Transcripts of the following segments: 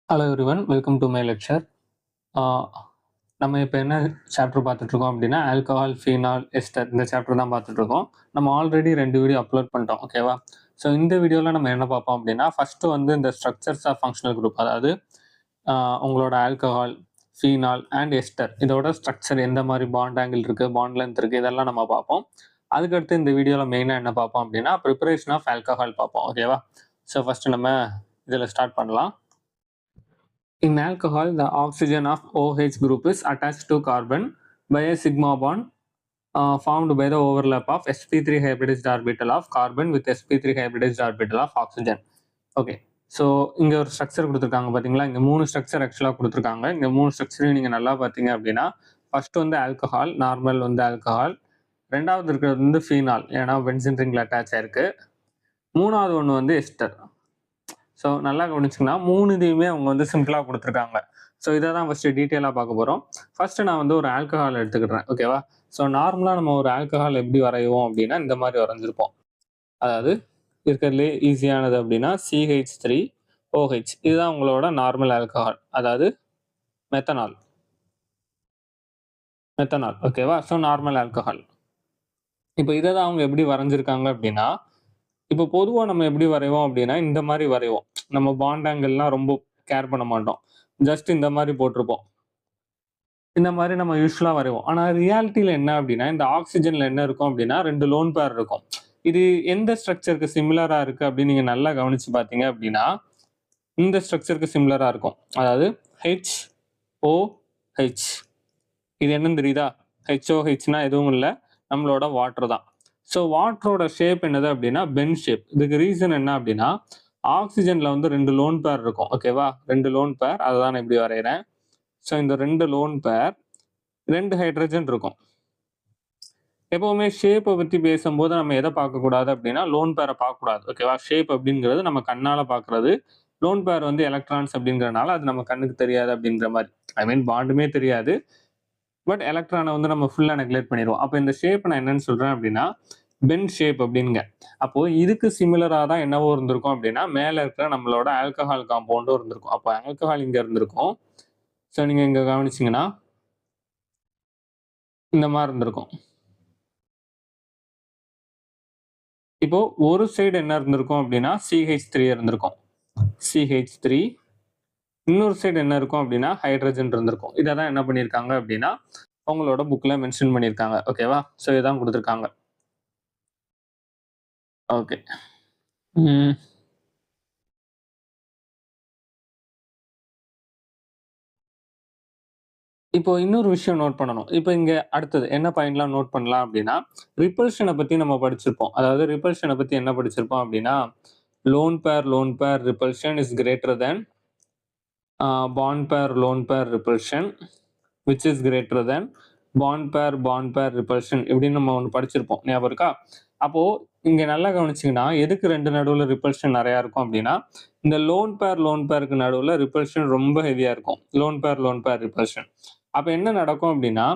Hello everyone, welcome to my lecture. ஆ நம்ம இப்போ என்ன சாப்டர் பார்த்துட்ருக்கோம் அப்படின்னா, ஆல்கஹால், ஃபீனால், எஸ்டர் இந்த சாப்டர் தான் பார்த்துட்ருக்கோம். நம்ம ஆல்ரெடி 2 வீடியோ அப்லோட் பண்ணிட்டோம். ஓகேவா? ஸோ இந்த வீடியோவில் நம்ம என்ன பார்ப்போம் அப்படின்னா, ஃபஸ்ட்டு வந்து இந்த ஸ்ட்ரக்சர்ஸ் ஆஃப் ஃபங்ஷனல் குரூப், அதாவது ஆ உங்களோட ஆல்கஹால், ஃபீனால் அண்ட் எஸ்டர் இதோட ஸ்ட்ரக்சர் எந்த மாதிரி பாண்ட் ஆங்கிள் இருக்குது, பாண்ட் லென்த் இருக்குது, இதெல்லாம் நம்ம பார்ப்போம். அதுக்கடுத்து இந்த வீடியோவில் மெயினாக என்ன பார்ப்போம் அப்படின்னா, ப்ரிப்பரேஷன் ஆஃப் ஆல்கஹால் பார்ப்போம். ஓகேவா? ஸோ ஃபஸ்ட்டு நம்ம இதில் ஸ்டார்ட் பண்ணலாம். In alcohol, the oxygen of OH group is attached to carbon by a sigma bond formed by the overlap of sp3 hybridized orbital of carbon with sp3 hybridized orbital of oxygen. Okay, so இங்கே ஒரு structure கொடுத்துருக்காங்க பார்த்தீங்களா? இங்கே 3 structure ஆக்சுவலாக கொடுத்துருக்காங்க. இங்கே 3 ஸ்ட்ரக்சரையும் நீங்கள் நல்லா பார்த்தீங்க அப்படின்னா, ஃபர்ஸ்ட் வந்து ஆல்கஹால், நார்மல் வந்து ஆல்கஹால். ரெண்டாவது இருக்கிறது வந்து ஃபீனால், ஏன்னா பென்சின் ரிங்கில் அட்டாச் ஆயிருக்கு. மூணாவது ஒன்று வந்து எஸ்டர். ஸோ நல்லா கவனிச்சிங்கன்னா 3 இதையுமே அவங்க வந்து சிம்பிளாக கொடுத்துருக்காங்க. ஸோ இதை தான் ஃபஸ்ட்டு டீட்டெயிலாக பார்க்க போகிறோம். ஃபஸ்ட்டு நான் வந்து ஒரு ஆல்கஹால் எடுத்துக்கிட்டேன். ஓகேவா? ஸோ நார்மலாக நம்ம ஒரு ஆல்கஹால் எப்படி வரைவோம் அப்படின்னா, இந்த மாதிரி வரைஞ்சிருப்போம். அதாவது இருக்கிறதுலே ஈஸியானது அப்படின்னா CH3OH இதுதான் உங்களோட நார்மல் ஆல்கஹால், அதாவது மெத்தனால். மெத்தனால் ஓகேவா? So normal alcohol. இப்போ இதை தான் அவங்க எப்படி வரைஞ்சிருக்காங்க அப்படின்னா, இப்போ பொதுவாக நம்ம எப்படி வரைவோம் அப்படின்னா, இந்த மாதிரி வரைவோம். நம்ம பாண்ட் ஆங்கிள்லாம் ரொம்ப கேர் பண்ண மாட்டோம். ஜஸ்ட் இந்த மாதிரி போட்டிருப்போம். இந்த மாதிரி நம்ம யூஸ்வலாக வரைவோம். ஆனால் ரியாலிட்டியில் என்ன அப்படின்னா, இந்த ஆக்சிஜனில் என்ன இருக்கும் அப்படின்னா 2 லோன் பேர் இருக்கும். இது எந்த ஸ்ட்ரக்சருக்கு சிமிலராக இருக்குது அப்படின்னு நீங்கள் நல்லா கவனித்து பார்த்தீங்க அப்படின்னா, இந்த ஸ்ட்ரக்சருக்கு சிமிலராக இருக்கும். அதாவது HOH. இது என்னன்னு தெரியுதா? HOHனா எதுவும் இல்லை, நம்மளோட வாட்டர் தான். ஸோ வாட்டரோட ஷேப் என்னது அப்படின்னா பென் ஷேப். இதுக்கு ரீசன் என்ன அப்படின்னா, ஆக்சிஜனில் வந்து 2 லோன் பேர் இருக்கும். ஓகேவா? 2 லோன் பேர், அதை தான் நான் இப்படி வரைகிறேன். ஸோ இந்த 2 லோன் பேர், 2 ஹைட்ரஜன் இருக்கும். எப்பவுமே ஷேப்பை பற்றி பேசும்போது நம்ம எதை பார்க்கக்கூடாது அப்படின்னா, லோன் பேரை பார்க்கக்கூடாது. ஓகேவா? ஷேப் அப்படிங்கிறது நம்ம கண்ணால் பார்க்குறது. லோன் பேர் வந்து எலக்ட்ரான்ஸ் அப்படிங்கிறனால அது நம்ம கண்ணுக்கு தெரியாது அப்படிங்கிற மாதிரி. ஐ மீன் பாண்டுமே தெரியாது, பட் எலக்ட்ரானை வந்து நம்ம ஃபுல்லாக நெக்லெக்ட் பண்ணிடுவோம். அப்போ இந்த ஷேப் நான் என்னன்னு சொல்கிறேன் அப்படின்னா, பென் ஷேப் அப்படிங்க. அப்போது இதுக்கு சிமிலராக தான் என்னவோ இருந்திருக்கும் அப்படின்னா, மேலே இருக்கிற நம்மளோட ஆல்கஹால் காம்பவுண்டும் இருந்திருக்கும். அப்போ ஆல்கஹால் இங்கே இருந்திருக்கும். ஸோ நீங்கள் இங்கே கவனிச்சிங்கன்னா இந்த மாதிரி இருந்திருக்கும். இப்போ ஒரு சைடு என்ன இருந்திருக்கும் அப்படின்னா CH3 இருந்திருக்கும். CH3. இன்னொரு சைடு என்ன இருக்கும் அப்படின்னா ஹைட்ரஜன் இருந்திருக்கும். இதை தான் என்ன பண்ணியிருக்காங்க அப்படின்னா அவங்களோட புக்கில் மென்ஷன் பண்ணியிருக்காங்க. ஓகேவா? ஸோ இதான் கொடுத்துருக்காங்க. ஓகே. இப்போ இன்னொரு விஷயம் நோட் பண்ணணும். இப்போ இங்க அடுத்தது என்ன பாயிண்ட்லாம் நோட் பண்ணலாம் அப்படின்னா, ரிப்பல்ஷனை பத்தி நம்ம படிச்சிருப்போம். அதாவது ரிப்பல்ஷனை பத்தி என்ன படிச்சிருப்போம் அப்படின்னா, lone pair repulsion is greater than bond பேர் repulsion which is greater than bond பேர் ரிப்பல்ஷன் இப்படின்னு நம்ம ஒன்று படிச்சிருப்போம். ஞாபகம் இருக்கா? அப்போ இங்க நல்லா கவனிச்சிங்கன்னா எதுக்கு 2 நடுவில் ரிப்பல்ஷன் நிறையா இருக்கும் அப்படின்னா, இந்த லோன் பேருக்கு நடுவில் ரிப்பல்ஷன் ரொம்ப ஹெவியா இருக்கும். Lone pair repulsion. அப்ப என்ன நடக்கும் அப்படின்னா,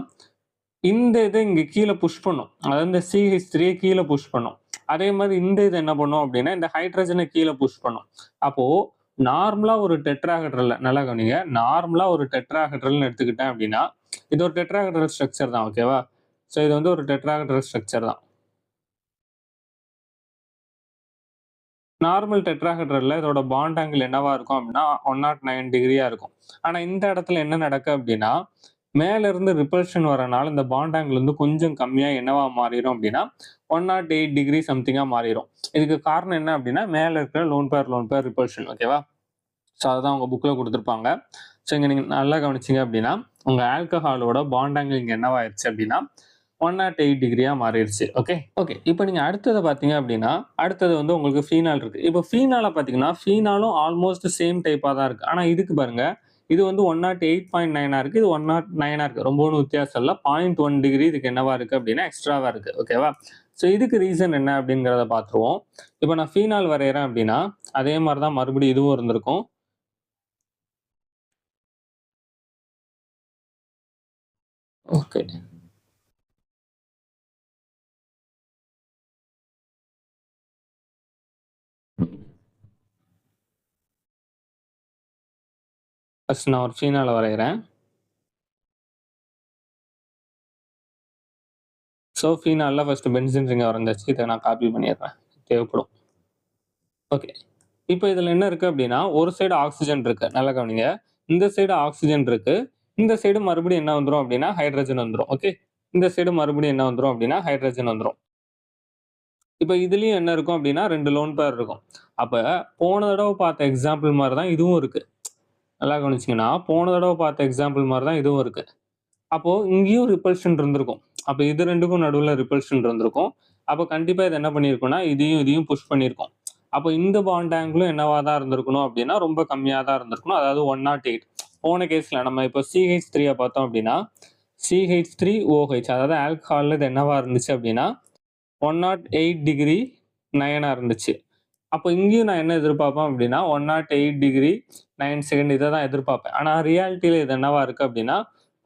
இந்த இதை இங்க கீழே புஷ் பண்ணும். அதாவது இந்த CH3 கீழே புஷ் பண்ணும். அதே மாதிரி இந்த இது என்ன பண்ணும் அப்படின்னா, இந்த ஹைட்ரஜனை கீழே புஷ் பண்ணும். அப்போ நார்மலா ஒரு டெட்ராஹெட்ரல்ல நல்லா கவனிங்க. நார்மலா ஒரு டெட்ராஹெட்ரல்னு எடுத்துக்கிட்டேன் அப்படின்னா, இது ஒரு டெட்ராஹெட்ரல் ஸ்ட்ரக்சர் தான். ஓகேவா? ஸோ இது வந்து ஒரு டெட்ராஹெட்ரல் ஸ்ட்ரக்சர் தான். நார்மல் டெட்ராஹெட்ரல்ல இதோட பாண்ட் ஆங்கிள் என்னவா இருக்கும் அப்படின்னா 109 டிகிரியா இருக்கும். ஆனா இந்த இடத்துல என்ன நடக்கு அப்படின்னா, மேல இருந்து ரிப்பல்ஷன் வரனால இந்த பாண்ட் ஆங்கிள் வந்து கொஞ்சம் கம்மியா என்னவா மாறிடும் அப்படின்னா 108 டிகிரி சம்திங்கா மாறிடும். இதுக்கு காரணம் என்ன அப்படின்னா, மேல இருக்கிற லோன் பேர் ரிப்பல்ஷன். ஓகேவா? ஸோ அதுதான் உங்க புக்ல கொடுத்துருப்பாங்க. ஸோ இங்க நீங்க நல்லா கவனிச்சீங்க அப்படின்னா, உங்க ஆல்கஹாலோட பாண்ட் ஆங்கிள் இங்க என்னவாயிருச்சு அப்படின்னா 108 டிகிரியா மாறிடுச்சு. ஓகே. ஓகே. இப்போ நீங்க அடுத்தது பார்த்தீங்க அப்படின்னா, அடுத்தது வந்து உங்களுக்கு ஃபீனால் இருக்கு. இப்போ ஃபீனால பார்த்தீங்கன்னா, ஃபீனாலும் ஆல்மோஸ்ட் சேம் டைப்பா தான் இருக்கு. ஆனா இதுக்கு பாருங்க, இது வந்து 108.9 இருக்கு. இது 109 இருக்கு. ரொம்ப ஒண்ணும் வித்தியாசம் இல்ல. 0.1 டிகிரி இதுக்கு என்னவா இருக்கு அப்படின்னா எக்ஸ்ட்ராவா இருக்கு. ஓகேவா? ஸோ இதுக்கு ரீசன் என்ன அப்படிங்கிறத பார்த்துருவோம். இப்போ நான் ஃபீனால் வரையறேன் அப்படின்னா, அதே மாதிரி தான் மறுபடியும் இதுவும் இருந்திருக்கும். ஓகே. ஃபர்ஸ்ட் நான் ஒரு ஃபீனால வரைகிறேன். ஸோ ஃபீனால்ல ஃபர்ஸ்ட் பென்சீன் ரிங்க வரைஞ்சாச்சு. இதை நான் காப்பி பண்ணிடுறேன், தேவைப்படும். ஓகே. இப்போ இதில் என்ன இருக்கு அப்படின்னா, ஒரு சைடு ஆக்ஸிஜன் இருக்கு, நல்லா கவனிங்க. இந்த சைடு ஆக்ஸிஜன் இருக்கு, இந்த சைடு மறுபடியும் என்ன வந்துரும் அப்படின்னா ஹைட்ரஜன் வந்துரும். ஓகே. இந்த சைடு மறுபடியும் என்ன வந்துரும் அப்படின்னா ஹைட்ரஜன் வந்துரும். இப்போ இதுலயும் என்ன இருக்கும் அப்படின்னா 2 லோன் பேர் இருக்கும். அப்ப போன தடவை பார்த்த எக்ஸாம்பிள் மாதிரி தான் இதுவும் இருக்கு. நல்லா கவனிச்சீங்கன்னா, போன தடவை பார்த்த எக்ஸாம்பிள் மாதிரி தான் இதுவும் இருக்கு. அப்போ இங்கேயும் ரிப்பல்ஷன் இருந்திருக்கும். அப்ப இது 2க்கும் நடுவுல ரிப்பல்ஷன் இருந்திருக்கும். அப்ப கண்டிப்பா இது என்ன பண்ணியிருக்கும்னா, இதையும் புஷ் பண்ணியிருக்கும். அப்போ இந்த பாண்ட் ஆங்கிளும் என்னவா தான் இருந்திருக்கணும் அப்படின்னா, ரொம்ப கம்மியா தான் இருந்திருக்கணும். அதாவது 108. போன கேஸ்ல நம்ம இப்போ CH3 பார்த்தோம் அப்படின்னா, CH3OH அதாவது ஆல்கஹால்ல இது என்னவா இருந்துச்சு அப்படின்னா 108 டிகிரி 9 இருந்துச்சு. அப்போ இங்கேயும் நான் என்ன எதிர்பார்ப்பேன் அப்படின்னா 108 டிகிரி 9 செகண்ட் இதை தான் எதிர்பார்ப்பேன். ஆனா ரியாலிட்டியில இது என்னவா இருக்கு அப்படின்னா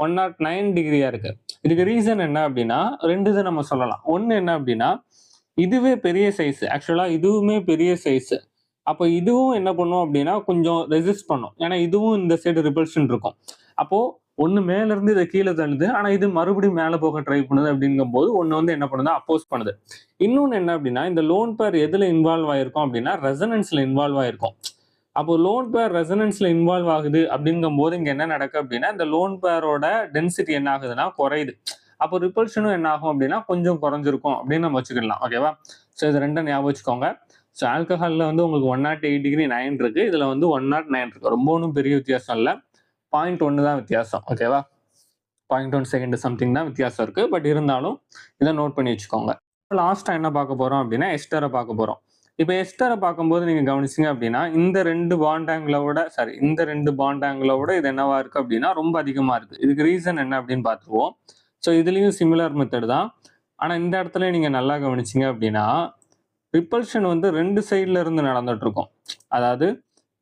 109 டிகிரியா இருக்கு. இதுக்கு ரீசன் என்ன அப்படின்னா 2 இதை நம்ம சொல்லலாம். ஒன்னு என்ன அப்படின்னா, இதுவே பெரிய சைஸ். ஆக்சுவலா இதுவுமே பெரிய சைஸ். அப்போ இதுவும் என்ன பண்ணும் அப்படின்னா கொஞ்சம் ரெசிஸ்ட் பண்ணும். ஏன்னா இதுவும் இந்த சைடு ரிபல்ஷன் இருக்கும். அப்போ ஒன்னு மேல இருந்து இதை கீழே தள்ளுது, ஆனா இது மறுபடியும் மேல போக ட்ரை பண்ணுது அப்படிங்கும் போது ஒன்னு வந்து என்ன பண்ணுது, அப்போஸ் பண்ணுது. இன்னொன்னு என்ன அப்படின்னா, இந்த லோன் பேர் எதுல இன்வால்வ் ஆயிருக்கும் அப்படின்னா ரெசனன்ஸ்ல இன்வால்வ் ஆயிருக்கும். அப்போ லோன் பேர் ரெசனன்ஸ்ல இன்வால்வ் ஆகுது அப்படிங்கும் போது இங்க என்ன நடக்கு அப்படின்னா, இந்த லோன் பேரோட டென்சிட்டி என்ன ஆகுதுன்னா குறையுது. அப்போ ரிப்பல்ஷனும் என்ன ஆகும் அப்படின்னா கொஞ்சம் குறைஞ்சிருக்கும் அப்படின்னு நம்ம வச்சுக்கலாம். ஓகேவா? ஸோ இது ரெண்டும் ஞாபகம் வச்சுக்கோங்க. ஸோ ஆல்கஹால்ல வந்து உங்களுக்கு 108 டிகிரி 9 இருக்கு, இதுல வந்து 109 இருக்கு. ரொம்ப ஒன்றும் பெரிய வித்தியாசம் இல்லை, 0.1 தான் வித்தியாசம். ஓகேவா? 0.1 செகண்ட் சம்திங் தான் வித்தியாசம் இருக்கு. பட் இருந்தாலும் இதை நோட் பண்ணி வச்சுக்கோங்க. லாஸ்டா என்ன பார்க்க போறோம் அப்படின்னா எஸ்டரை பார்க்க போறோம். இப்போ எஸ்டரை பார்க்கும்போது நீங்க கவனிச்சீங்க அப்படின்னா இந்த 2 பாண்ட் ஆங்கிளோட இது என்னவா இருக்கு அப்படின்னா ரொம்ப அதிகமா இருக்கு. இதுக்கு ரீசன் என்ன அப்படின்னு பார்த்துருவோம். ஸோ இதுலயும் சிமிலர் மெத்தட் தான். ஆனா இந்த இடத்துல நீங்க நல்லா கவனிச்சீங்க அப்படின்னா ரிப்பல்ஷன் வந்து 2 சைட்ல இருந்து நடந்துட்டு இருக்கும். அதாவது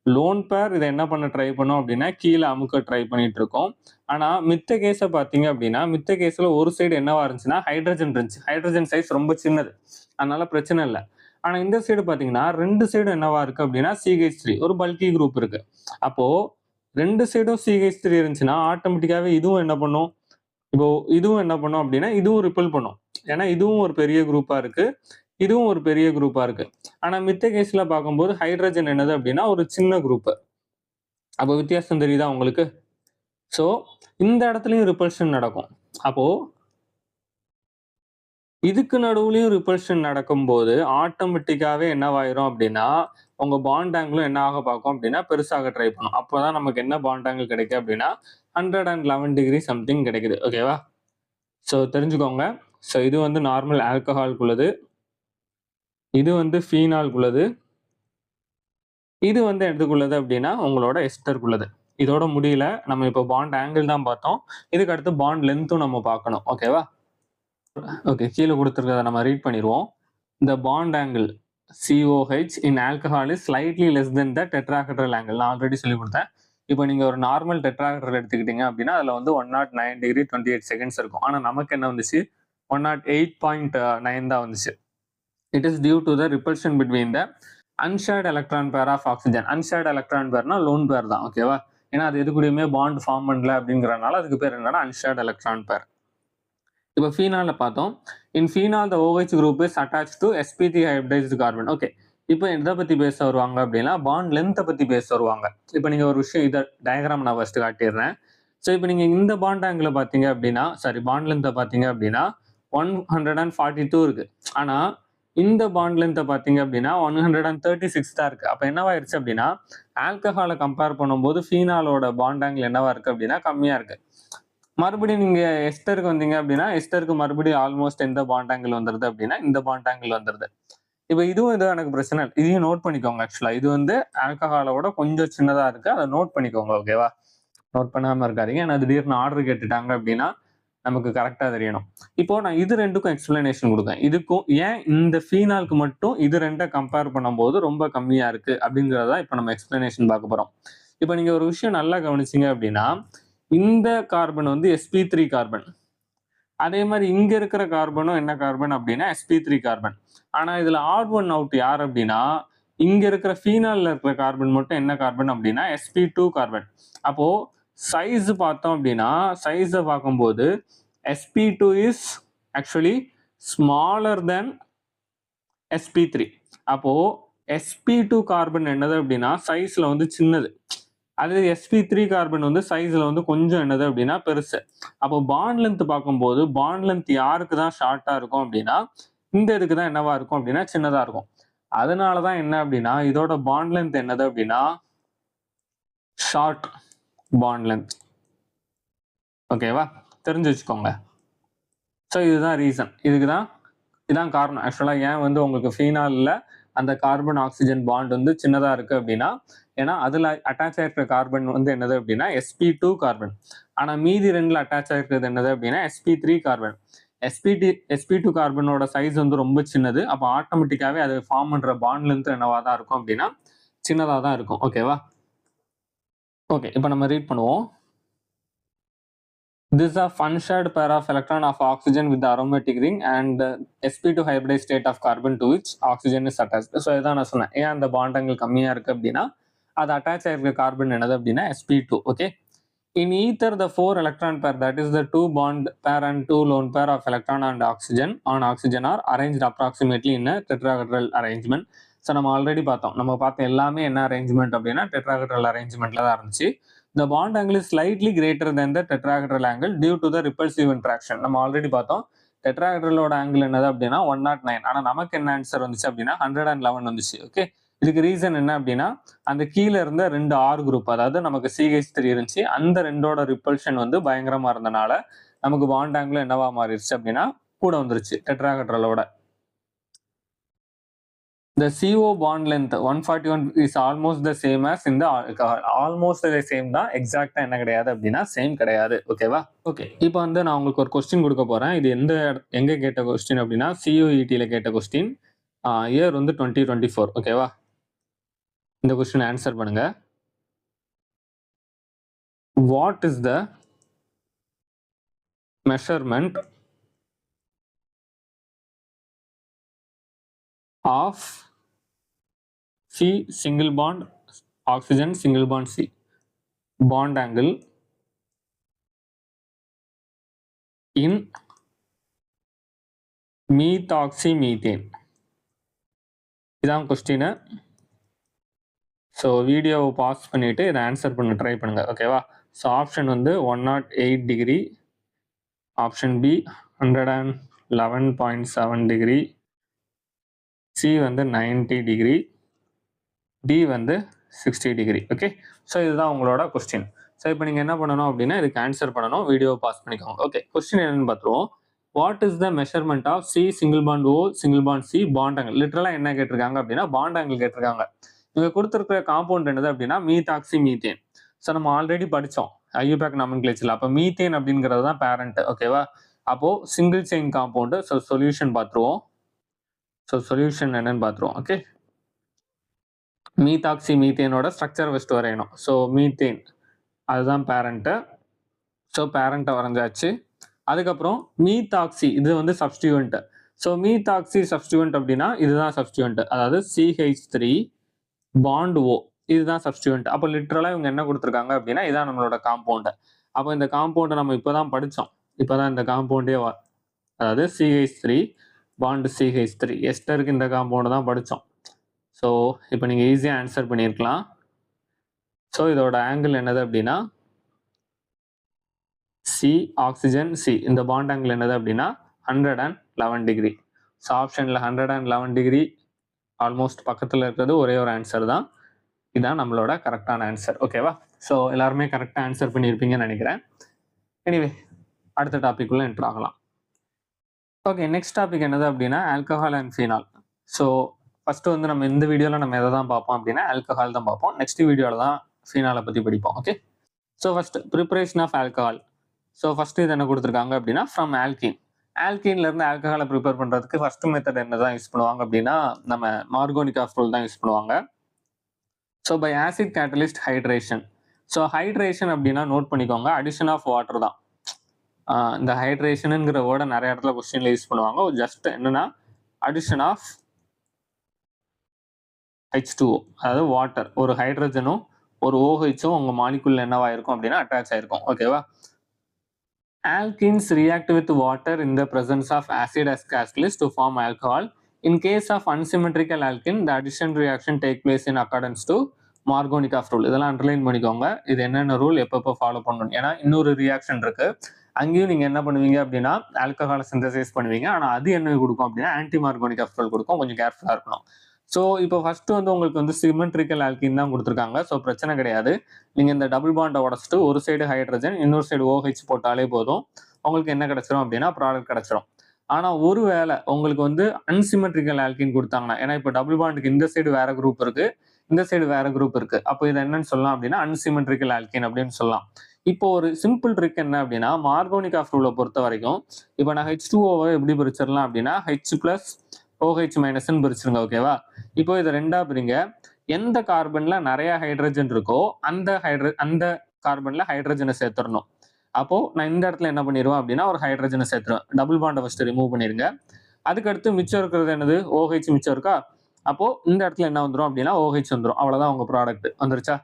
லோன் பேர் இதை என்ன பண்ண ட்ரை பண்ணும் அப்படின்னா கீழே அமுக்க ட்ரை பண்ணிட்டு இருக்கோம். ஆனா மித்த கேஸை பார்த்தீங்க அப்படின்னா மித்த கேஸ்ல ஒரு சைடு என்னவா இருந்துச்சுன்னா ஹைட்ரஜன் இருந்துச்சு. ஹைட்ரஜன் சைஸ் ரொம்ப சின்னது, அதனால பிரச்சனை இல்லை. ஆனா இந்த சைடு பாத்தீங்கன்னா 2 சைடும் என்னவா இருக்கு அப்படின்னா CH3 ஒரு பல்கி குரூப் இருக்கு. அப்போ 2 சைடும் CH3 இருந்துச்சுன்னா ஆட்டோமேட்டிக்காவே இதுவும் என்ன பண்ணும், இப்போ இதுவும் என்ன பண்ணும் அப்படின்னா இதுவும் ரிப்பல் பண்ணும். ஏன்னா இதுவும் ஒரு பெரிய குரூப்பா இருக்கு, இதுவும் ஒரு பெரிய குரூப்பா இருக்கு. ஆனா மித்த கேஸ்ல பார்க்கும்போது ஹைட்ரஜன் என்னது அப்படின்னா ஒரு சின்ன குரூப். அப்போ வித்தியாசம் தெரியுதா உங்களுக்கு? ஸோ இந்த இடத்துலயும் ரிப்பல்ஷன் நடக்கும். அப்போ இதுக்கு நடுவுலயும் ரிப்பல்ஷன் நடக்கும்போது ஆட்டோமேட்டிக்காவே என்னவாயிரும் அப்படின்னா உங்க பாண்ட் ஆங்கிளும் என்ன ஆக பார்க்கும் அப்படின்னா பெருசாக ட்ரை பண்ணும். அப்போதான் நமக்கு என்ன பாண்ட் ஆங்கிள் கிடைக்கும் அப்படின்னா 111 டிகிரி சம்திங் கிடைக்குது. ஓகேவா? ஸோ தெரிஞ்சுக்கோங்க. ஸோ இது வந்து நார்மல் ஆல்கஹால்குள்ளது, இது வந்து ஃபீனால்குள்ளது, இது வந்து எதுக்குள்ளது அப்படின்னா உங்களோட எஸ்டருக்குள்ளது. இதோட முடியல. நம்ம இப்போ பாண்ட் ஆங்கிள் தான் பார்த்தோம். இதுக்கு அடுத்து பாண்ட் லென்த்தும் நம்ம பார்க்கணும். ஓகேவா? ஓகே, கீழே கொடுத்துருக்கதை நம்ம ரீட் பண்ணிடுவோம். The bond angle COH in alcohol is slightly less than the tetrahedral angle. நான் ஆல்ரெடி சொல்லி கொடுத்தேன். இப்போ நீங்க ஒரு நார்மல் டெட்ராஹெட்ரல் எடுத்துக்கிட்டீங்க அப்படின்னா அதுல வந்து 109 டிகிரி 28 செகண்ட்ஸ் இருக்கும். ஆனா நமக்கு என்ன வந்துச்சு, 108.9 தான் வந்துச்சு. It is due to the repulsion between the unshared electron pair of oxygen. unshared electron pairனா லோன் பேர் தான். ஓகேவா? ஏன்னா அது எது கூடயுமே பாண்ட் ஃபார்ம் பண்ணல அப்படிங்கறனால அதுக்கு பேர் என்னன்னா unshared electron pair. இப்போ ஃபீனால பார்த்தோம். In phenol the OH group is attach to sp3 hybridised carbon. Okay, இப்போ எதை பத்தி பேச வருவாங்க அப்படின்னா பாண்ட் லென்த்தை பத்தி பேச வருவாங்க. இப்போ நீங்க ஒரு விஷயம் இதை டயக்ராம் நான் ஃபர்ஸ்ட் காட்டிடுறேன். ஸோ இப்போ நீங்க இந்த பாண்ட் ஆங்கிள் பார்த்தீங்க அப்படின்னா பாண்ட் லென்த்தை பார்த்தீங்க அப்படின்னா 142 இருக்கு. ஆனா இந்த பாண்ட் லென்த்தை பார்த்தீங்க அப்படின்னா 136 தான் இருக்கு. அப்போ என்னவாயிருச்சு அப்படின்னா ஆல்கஹாலை கம்பேர் பண்ணும்போது ஃபீனாலோட பாண்ட் ஆங்கிள் என்னவா இருக்கு அப்படின்னா கம்மியா இருக்கு. மறுபடியும் நீங்க எஸ்டருக்கு வந்தீங்க அப்படின்னா எஸ்டருக்கு மறுபடியும் ஆல்மோஸ்ட் எந்த பாண்ட் ஆங்கிள் வந்துருது அப்படின்னா இந்த பாண்ட் ஆங்கிள் வந்துருது. இப்போ இதுவும் இது எனக்கு பிரச்சனை இல்லை, இதையும் நோட் பண்ணிக்கோங்க. ஆக்சுவலா இது வந்து ஆல்கஹாலோட கொஞ்சம் சின்னதா இருக்கு, அதை நோட் பண்ணிக்கோங்க. ஓகேவா? நோட் பண்ணாம இருக்காதீங்க. ஏன்னா திடீர்னு ஆர்டர் கேட்டுட்டாங்க அப்படின்னா நமக்கு கரெக்டா தெரியணும். இப்போ நான் இது ரெண்டுக்கும் எக்ஸ்பிளனேஷன் கொடுத்தேன். இதுக்கும் ஏன் இந்த ஃபீனாலுக்கு மட்டும் இது ரெண்டை கம்பேர் பண்ணும்போது ரொம்ப கம்மியா இருக்கு அப்படிங்கிறத இப்போ நம்ம எக்ஸ்பிளனேஷன் பார்க்க போறோம். இப்போ நீங்க ஒரு விஷயம் நல்லா கவனிச்சீங்க அப்படின்னா இந்த கார்பன் வந்து sp3 கார்பன், அதே மாதிரி இங்க இருக்கிற கார்பனும் என்ன கார்பன் அப்படின்னா sp3 கார்பன். ஆனா இதுல ஆட் ஒன் அவுட் யார் அப்படின்னா இங்க இருக்கிற ஃபீனால்ல இருக்கிற கார்பன் மட்டும் என்ன கார்பன் அப்படின்னா sp2 கார்பன். அப்போ சைஸ் பார்த்தோம் அப்படின்னா சைஸை பார்க்கும்போது sp2 is actually smaller than sp3. அப்போ sp2 கார்பன் என்னது அப்படின்னா சைஸ்ல வந்து சின்னது, அது sp3 கார்பன் வந்து சைஸ்ல வந்து கொஞ்சம் என்னது அப்படின்னா பெருசு. அப்போ பாண்ட் லென்த் பார்க்கும்போது பாண்ட் லென்த் யாருக்கு தான் ஷார்ட்டா இருக்கும் அப்படின்னா இந்த இதுக்கு தான் என்னவா இருக்கும் அப்படின்னா சின்னதா இருக்கும். அதனாலதான் என்ன அப்படின்னா இதோட பாண்ட் லென்த் என்னது அப்படின்னா ஷார்ட் பாண்ட் லென்த். ஓகேவா, தெரிஞ்சு வச்சுக்கோங்க. ஸோ இதுதான் ரீசன், இதான் காரணம் ஆக்சுவலா ஏன் வந்து உங்களுக்கு ஃபீனால்ல அந்த கார்பன் ஆக்சிஜன் பாண்ட் வந்து சின்னதா இருக்கு அப்படின்னா ஏன்னா அதுல அட்டாச் ஆயிருக்கிற கார்பன் வந்து என்னது அப்படின்னா sp2 கார்பன். ஆனா மீதி ரெண்டுல அட்டாச் ஆயிருக்கிறது என்னது அப்படின்னா sp3 கார்பன். sp2 கார்பனோட சைஸ் வந்து ரொம்ப சின்னது. அப்போ ஆட்டோமேட்டிக்காவே அது ஃபார்ம் பண்ற பாண்ட் லென்த் என்னவா தான் இருக்கும் அப்படின்னா சின்னதா தான் இருக்கும். ஓகேவா, ஓகே இப்போ நம்ம ரீட் பண்ணுவோம். This is a fun shared pair of electron of oxygen with the aromatic ring and sp2 hybridized state of carbon to which oxygen is attached. So இதான் நான் சொன்னேன், ஏன் அந்த பாண்ட் ஆங்கிள் கம்மியா இருக்கு அப்படின்னா அது அட்டாச் ஆயிருக்க கார்பன் என்னது அப்படின்னா sp2. Okay, in ether the 4 electron pair, that is the 2 bond pair and 2 lone pair of electron and oxygen on oxygen are arranged approximately in a tetrahedral arrangement. So நம்ம already பார்த்தோம், நம்ம பார்த்த எல்லாமே என்ன arrangement அப்படின்னா tetrahedral அரேஞ்ச்மெண்ட்ல தான் இருந்துச்சு. The bond angle is slightly greater than the tetrahedral angle due to the repulsive interaction. நம்ம ஆல்ரெடி பார்த்தோம் டெட்ராஹெட்ரலோட ஆங்கிள் என்னது அப்படின்னா 109. ஆனா நமக்கு என்ன ஆன்சர் வந்துச்சு அப்படின்னா 111 வந்துச்சு. ஓகே, இதுக்கு ரீசன் என்ன அப்படின்னா அந்த கீழே இருந்த 2 ஆர் குரூப், அதாவது நமக்கு CH3 இருந்துச்சு, அந்த ரெண்டோட ரிப்பல்ஷன் வந்து பயங்கரமா இருந்தனால நமக்கு பாண்ட் ஆங்கிள் என்னவா மாறிடுச்சு அப்படின்னா கூட வந்துருச்சு டெட்ராஹெட்ரலோட. The CO bond length 141 is almost the same as in the alcohol. Almost the same தான், எக்ஸாக்டா என்ன கிடையாது அப்படின்னா சேம் கிடையாது. ஓகேவா, ஓகே இப்போ வந்து நான் உங்களுக்கு ஒரு கொஸ்டின் கொடுக்க போறேன். இது எங்க கேட்ட கொஸ்டின் அப்படின்னா CUET-ல கேட்ட கொஸ்டின், இயர் வந்து 2024. ஓகேவா, இந்த கொஸ்டின் ஆன்சர் பண்ணுங்க. What is the measurement of C single bond oxygen single bond C bond angle in methoxymethane? இதான் கொஸ்டின். ஸோ வீடியோவை பாஸ் பண்ணிட்டு இதை ஆன்சர் பண்ண ட்ரை பண்ணுங்க. ஓகேவா, ஸோ ஆப்ஷன் வந்து 108 degree, option B 111.7 degree, C வந்து 90 டிகிரி, டி வந்து 60 டிகிரி. ஓகே, ஸோ இதுதான் உங்களோட கொஸ்டின். ஸோ இப்போ நீங்கள் என்ன பண்ணணும் அப்படின்னா இதுக்கு ஆன்சர் பண்ணணும், வீடியோ பாஸ் பண்ணிக்கோங்க. ஓகே, கொஸ்டின் என்னன்னு பார்த்துருவோம். What is the measurement of C single bond O single bond C bond angle? லிட்டரலாக என்ன கேட்டிருக்காங்க அப்படின்னா பாண்ட் ஆங்கிள் கேட்டிருக்காங்க. இவங்க கொடுத்துருக்கிற காம்பவுண்ட் என்னது அப்படின்னா மீத்தாக்சி மீத்தேன். ஸோ நம்ம ஆல்ரெடி படித்தோம் ஐயூபேக் நாமென்கிளேச்சர்ல. அப்போ மீத்தேன் அப்படிங்கிறது தான் பேரண்ட். ஓகேவா, அப்போ single chain compound. So solution பார்த்துருவோம். ஸோ சொல்யூஷன் என்னன்னு பார்த்துருவோம். ஓகே, மீத்தாக்சி மீத்தேனோட ஸ்ட்ரக்சர் ஃபஸ்ட்டு வரையணும். ஸோ மீத்தேன் அதுதான் பேரண்ட்டு. ஸோ பேரண்ட்டை வரைஞ்சாச்சு. அதுக்கப்புறம் மீத்தாக்சி இது வந்து சப்ஸ்டியூவன்ட். ஸோ மீத்தாக்சி சப்ஸ்டியூவன்ட் அப்படின்னா இதுதான் சப்ஸ்டியூவன்ட், அதாவது CH3 பாண்ட் O இதுதான் சப்ஸ்டியூவன்ட். அப்போ லிட்டரலாக இவங்க என்ன கொடுத்துருக்காங்க அப்படின்னா இதான் நம்மளோட காம்பவுண்டு. அப்போ இந்த காம்பவுண்டை நம்ம இப்போதான் படித்தோம். இப்போதான் இந்த காம்பவுண்டே அதாவது CH3 பாண்ட் CH3 எஸ்டருக்கு இந்த காம்பவுண்டு தான் படித்தோம். ஸோ இப்போ நீங்கள் ஈஸியாக ஆன்சர் பண்ணியிருக்கலாம். ஸோ இதோட ஆங்கிள் என்னது அப்படின்னா சி ஆக்சிஜன் சி, இந்த பாண்ட் ஆங்கிள் என்னது அப்படின்னா 111 டிகிரி. ஸோ ஆப்ஷனில் 111 டிகிரி ஆல்மோஸ்ட் பக்கத்தில் இருக்கிறது ஒரே ஒரு ஆன்சர் தான். இதுதான் நம்மளோட கரெக்டான ஆன்சர். ஓகேவா, ஸோ எல்லாருமே கரெக்டாக ஆன்சர் பண்ணியிருப்பீங்கன்னு நினைக்கிறேன். எனிவே அடுத்த டாபிக் உள்ள என்ட்ரு ஆகலாம். ஓகே, நெக்ஸ்ட் டாபிக் என்னது அப்படின்னா alcohol and phenol. So first வந்து நம்ம இந்த வீடியோவில் நம்ம எதை தான் பார்ப்போம் அப்படின்னா ஆல்கஹால் தான் பார்ப்போம். நெக்ஸ்ட் வீடியோவில் தான் ஃபீனாலை பற்றி படிப்போம். Okay, so first preparation of alcohol. So first இது என்ன கொடுத்துருக்காங்க அப்படின்னா ஃப்ரம் ஆல்கீன். ஆல்கீன்ல இருந்து ஆல்கஹாலை ப்ரிப்பேர் பண்ணுறதுக்கு ஃபர்ஸ்ட் மெத்தட் என்ன தான் யூஸ் பண்ணுவாங்க அப்படின்னா நம்ம மார்கோனிக் ஆஃப்ரோல் தான் யூஸ் பண்ணுவாங்க. So by acid catalyst hydration. So hydration அப்படின்னா நோட் பண்ணிக்கோங்க, அடிஷன் ஆஃப் வாட்டர் தான். இந்த ஹைட்ரேஷனுங்கிற வேர்டை நிறைய இடத்துல கொஸ்டின்ல யூஸ் பண்ணுவாங்க. ஜஸ்ட் என்னன்னா அடிஷன் ஆஃப் H2O, அதாவது வாட்டர், ஒரு ஹைட்ரஜனும் ஒரு OHும் உங்க மாலிகுல்ல என்னவா இருக்கும் அப்படின்னா அட்டாச் ஆயிருக்கும். ஓகேவா? Alkenes react with water in the presence of acid as catalyst to form alcohol. In case of unsymmetrical alkene, the addition reaction take place in accordance to Markovnikov rule. இதெல்லாம் underline பண்ணிக்கோங்க. இது என்னென்ன rule எப்பப்போ follow பண்ணணும். ஏன்னா இன்னொரு reaction இருக்கு. அங்கேயும் நீங்க என்ன பண்ணுவீங்க அப்படின்னா ஆல்கஹாலை சிந்தசைஸ் பண்ணுவீங்க. ஆனா அது என்ன கொடுக்கும் அப்படின்னா ஆன்டி மார்கோனிக் ரூல் கொடுக்கும். கொஞ்சம் கேர்ஃபுல்லா இருக்கணும். ஸோ இப்போ ஃபர்ஸ்ட் வந்து உங்களுக்கு வந்து சிமெட்ரிக்கல் ஆல்கின் தான் கொடுத்துருக்காங்க. ஸோ பிரச்சனை கிடையாது. நீங்க இந்த டபுள் பாண்டை உடச்சிட்டு ஒரு சைடு ஹைட்ரஜன் இன்னொரு சைடு OH போட்டாலே போதும். உங்களுக்கு என்ன கிடைச்சிரும் அப்படின்னா ப்ராடக்ட் கிடைச்சிரும். ஆனா ஒருவேளை உங்களுக்கு வந்து அன்சிமெட்ரிக்கல் ஆல்கின் கொடுத்தாங்கன்னா, ஏன்னா இப்போ டபுள் பாண்டுக்கு இந்த சைடு வேற குரூப் இருக்கு, இந்த சைடு வேற குரூப் இருக்கு. அப்போ இது என்னன்னு சொல்லலாம் அப்படின்னா அன்சிமெட்ரிக்கல் ஆல்கின் அப்படின்னு சொல்லலாம். இப்போ ஒரு சிம்பிள் ட்ரிக் என்ன அப்படின்னா மார்கோனிக் ரூலை பொறுத்த வரைக்கும் இப்போ நான் H2Oவை எப்படி பிரிச்சிடலாம் அப்படின்னா H+OH- பிரிச்சிருங்க. ஓகேவா? இப்போ இதை ரெண்டா பிரிங்க. எந்த கார்பன்ல நிறைய ஹைட்ரஜன் இருக்கோ அந்த கார்பன்ல ஹைட்ரஜனை சேர்த்துடணும். அப்போ நான் இந்த இடத்துல என்ன பண்ணிடுவேன் அப்படின்னா ஒரு ஹைட்ரஜனை சேர்த்துருவேன். டபுள் பாண்டை ஃபர்ஸ்ட் ரிமூவ் பண்ணிருங்க. அதுக்கடுத்து மிச்சம் இருக்கிறது என்னது? OH மிச்சம் இருக்கா? அப்போ இந்த இடத்துல என்ன வந்துடும் அப்படின்னா OH வந்துடும். அவ்வளவுதான் உங்க ப்ராடக்ட் வந்துருச்சா?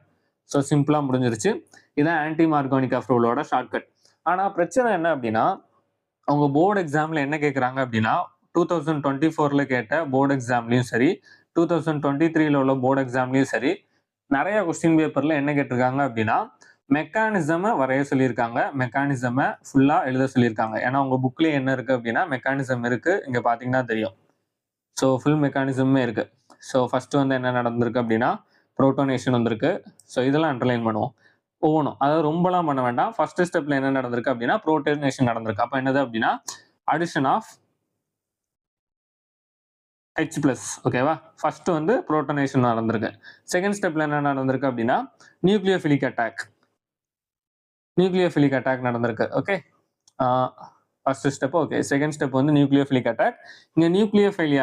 ஸோ சிம்பிளா முடிஞ்சிருச்சு. இதான் ஆன்டி மார்கோனிக் ரூலோட ஷார்ட்கட். ஆனா பிரச்சனை என்ன அப்படின்னா அவங்க போர்டு எக்ஸாம்ல என்ன கேட்கறாங்க அப்படின்னா 2024ல கேட்ட போர்டு எக்ஸாம்லயும் சரி 2023ல உள்ள போர்டு எக்ஸாம்லயும் சரி நிறைய கொஸ்டின் பேப்பர்ல என்ன கேட்டிருக்காங்க அப்படின்னா மெக்கானிசமை வரைய சொல்லியிருக்காங்க, மெக்கானிசமை ஃபுல்லா எழுத சொல்லியிருக்காங்க. ஏன்னா உங்க புக்லயே என்ன இருக்கு அப்படின்னா மெக்கானிசம் இருக்கு, இங்க பாத்தீங்கன்னா தெரியும். ஸோ ஃபுல் மெக்கானிசமே இருக்கு. ஸோ ஃபர்ஸ்ட் வந்து என்ன நடந்திருக்கு அப்படின்னா புரோட்டோனேஷன் வந்திருக்கு. ஸோ இதெல்லாம் அண்டர்லைன் பண்ணுவோம் ஒவ்வொன்றும். அதாவது ரொம்பலாம் பண்ண வேண்டாம். ஃபர்ஸ்ட் ஸ்டெப்ல என்ன நடந்திருக்கு அப்படின்னா புரோட்டோனேஷன் நடந்திருக்கு. அப்ப என்னது அப்படின்னா அடிஷன் ஆஃப் H+. ஓகேவா? ஃபர்ஸ்ட் வந்து புரோட்டோனேஷன் நடந்திருக்கு. செகண்ட் ஸ்டெப்ல என்ன நடந்திருக்கு அப்படின்னா நியூக்ளியோஃபிலிக் அட்டாக் நடந்திருக்கு. Okay, first step. Okay, second step வந்து நியூக்ளியோஃபிலிக் அட்டாக். இங்க நியூக்ளியோஃபைல்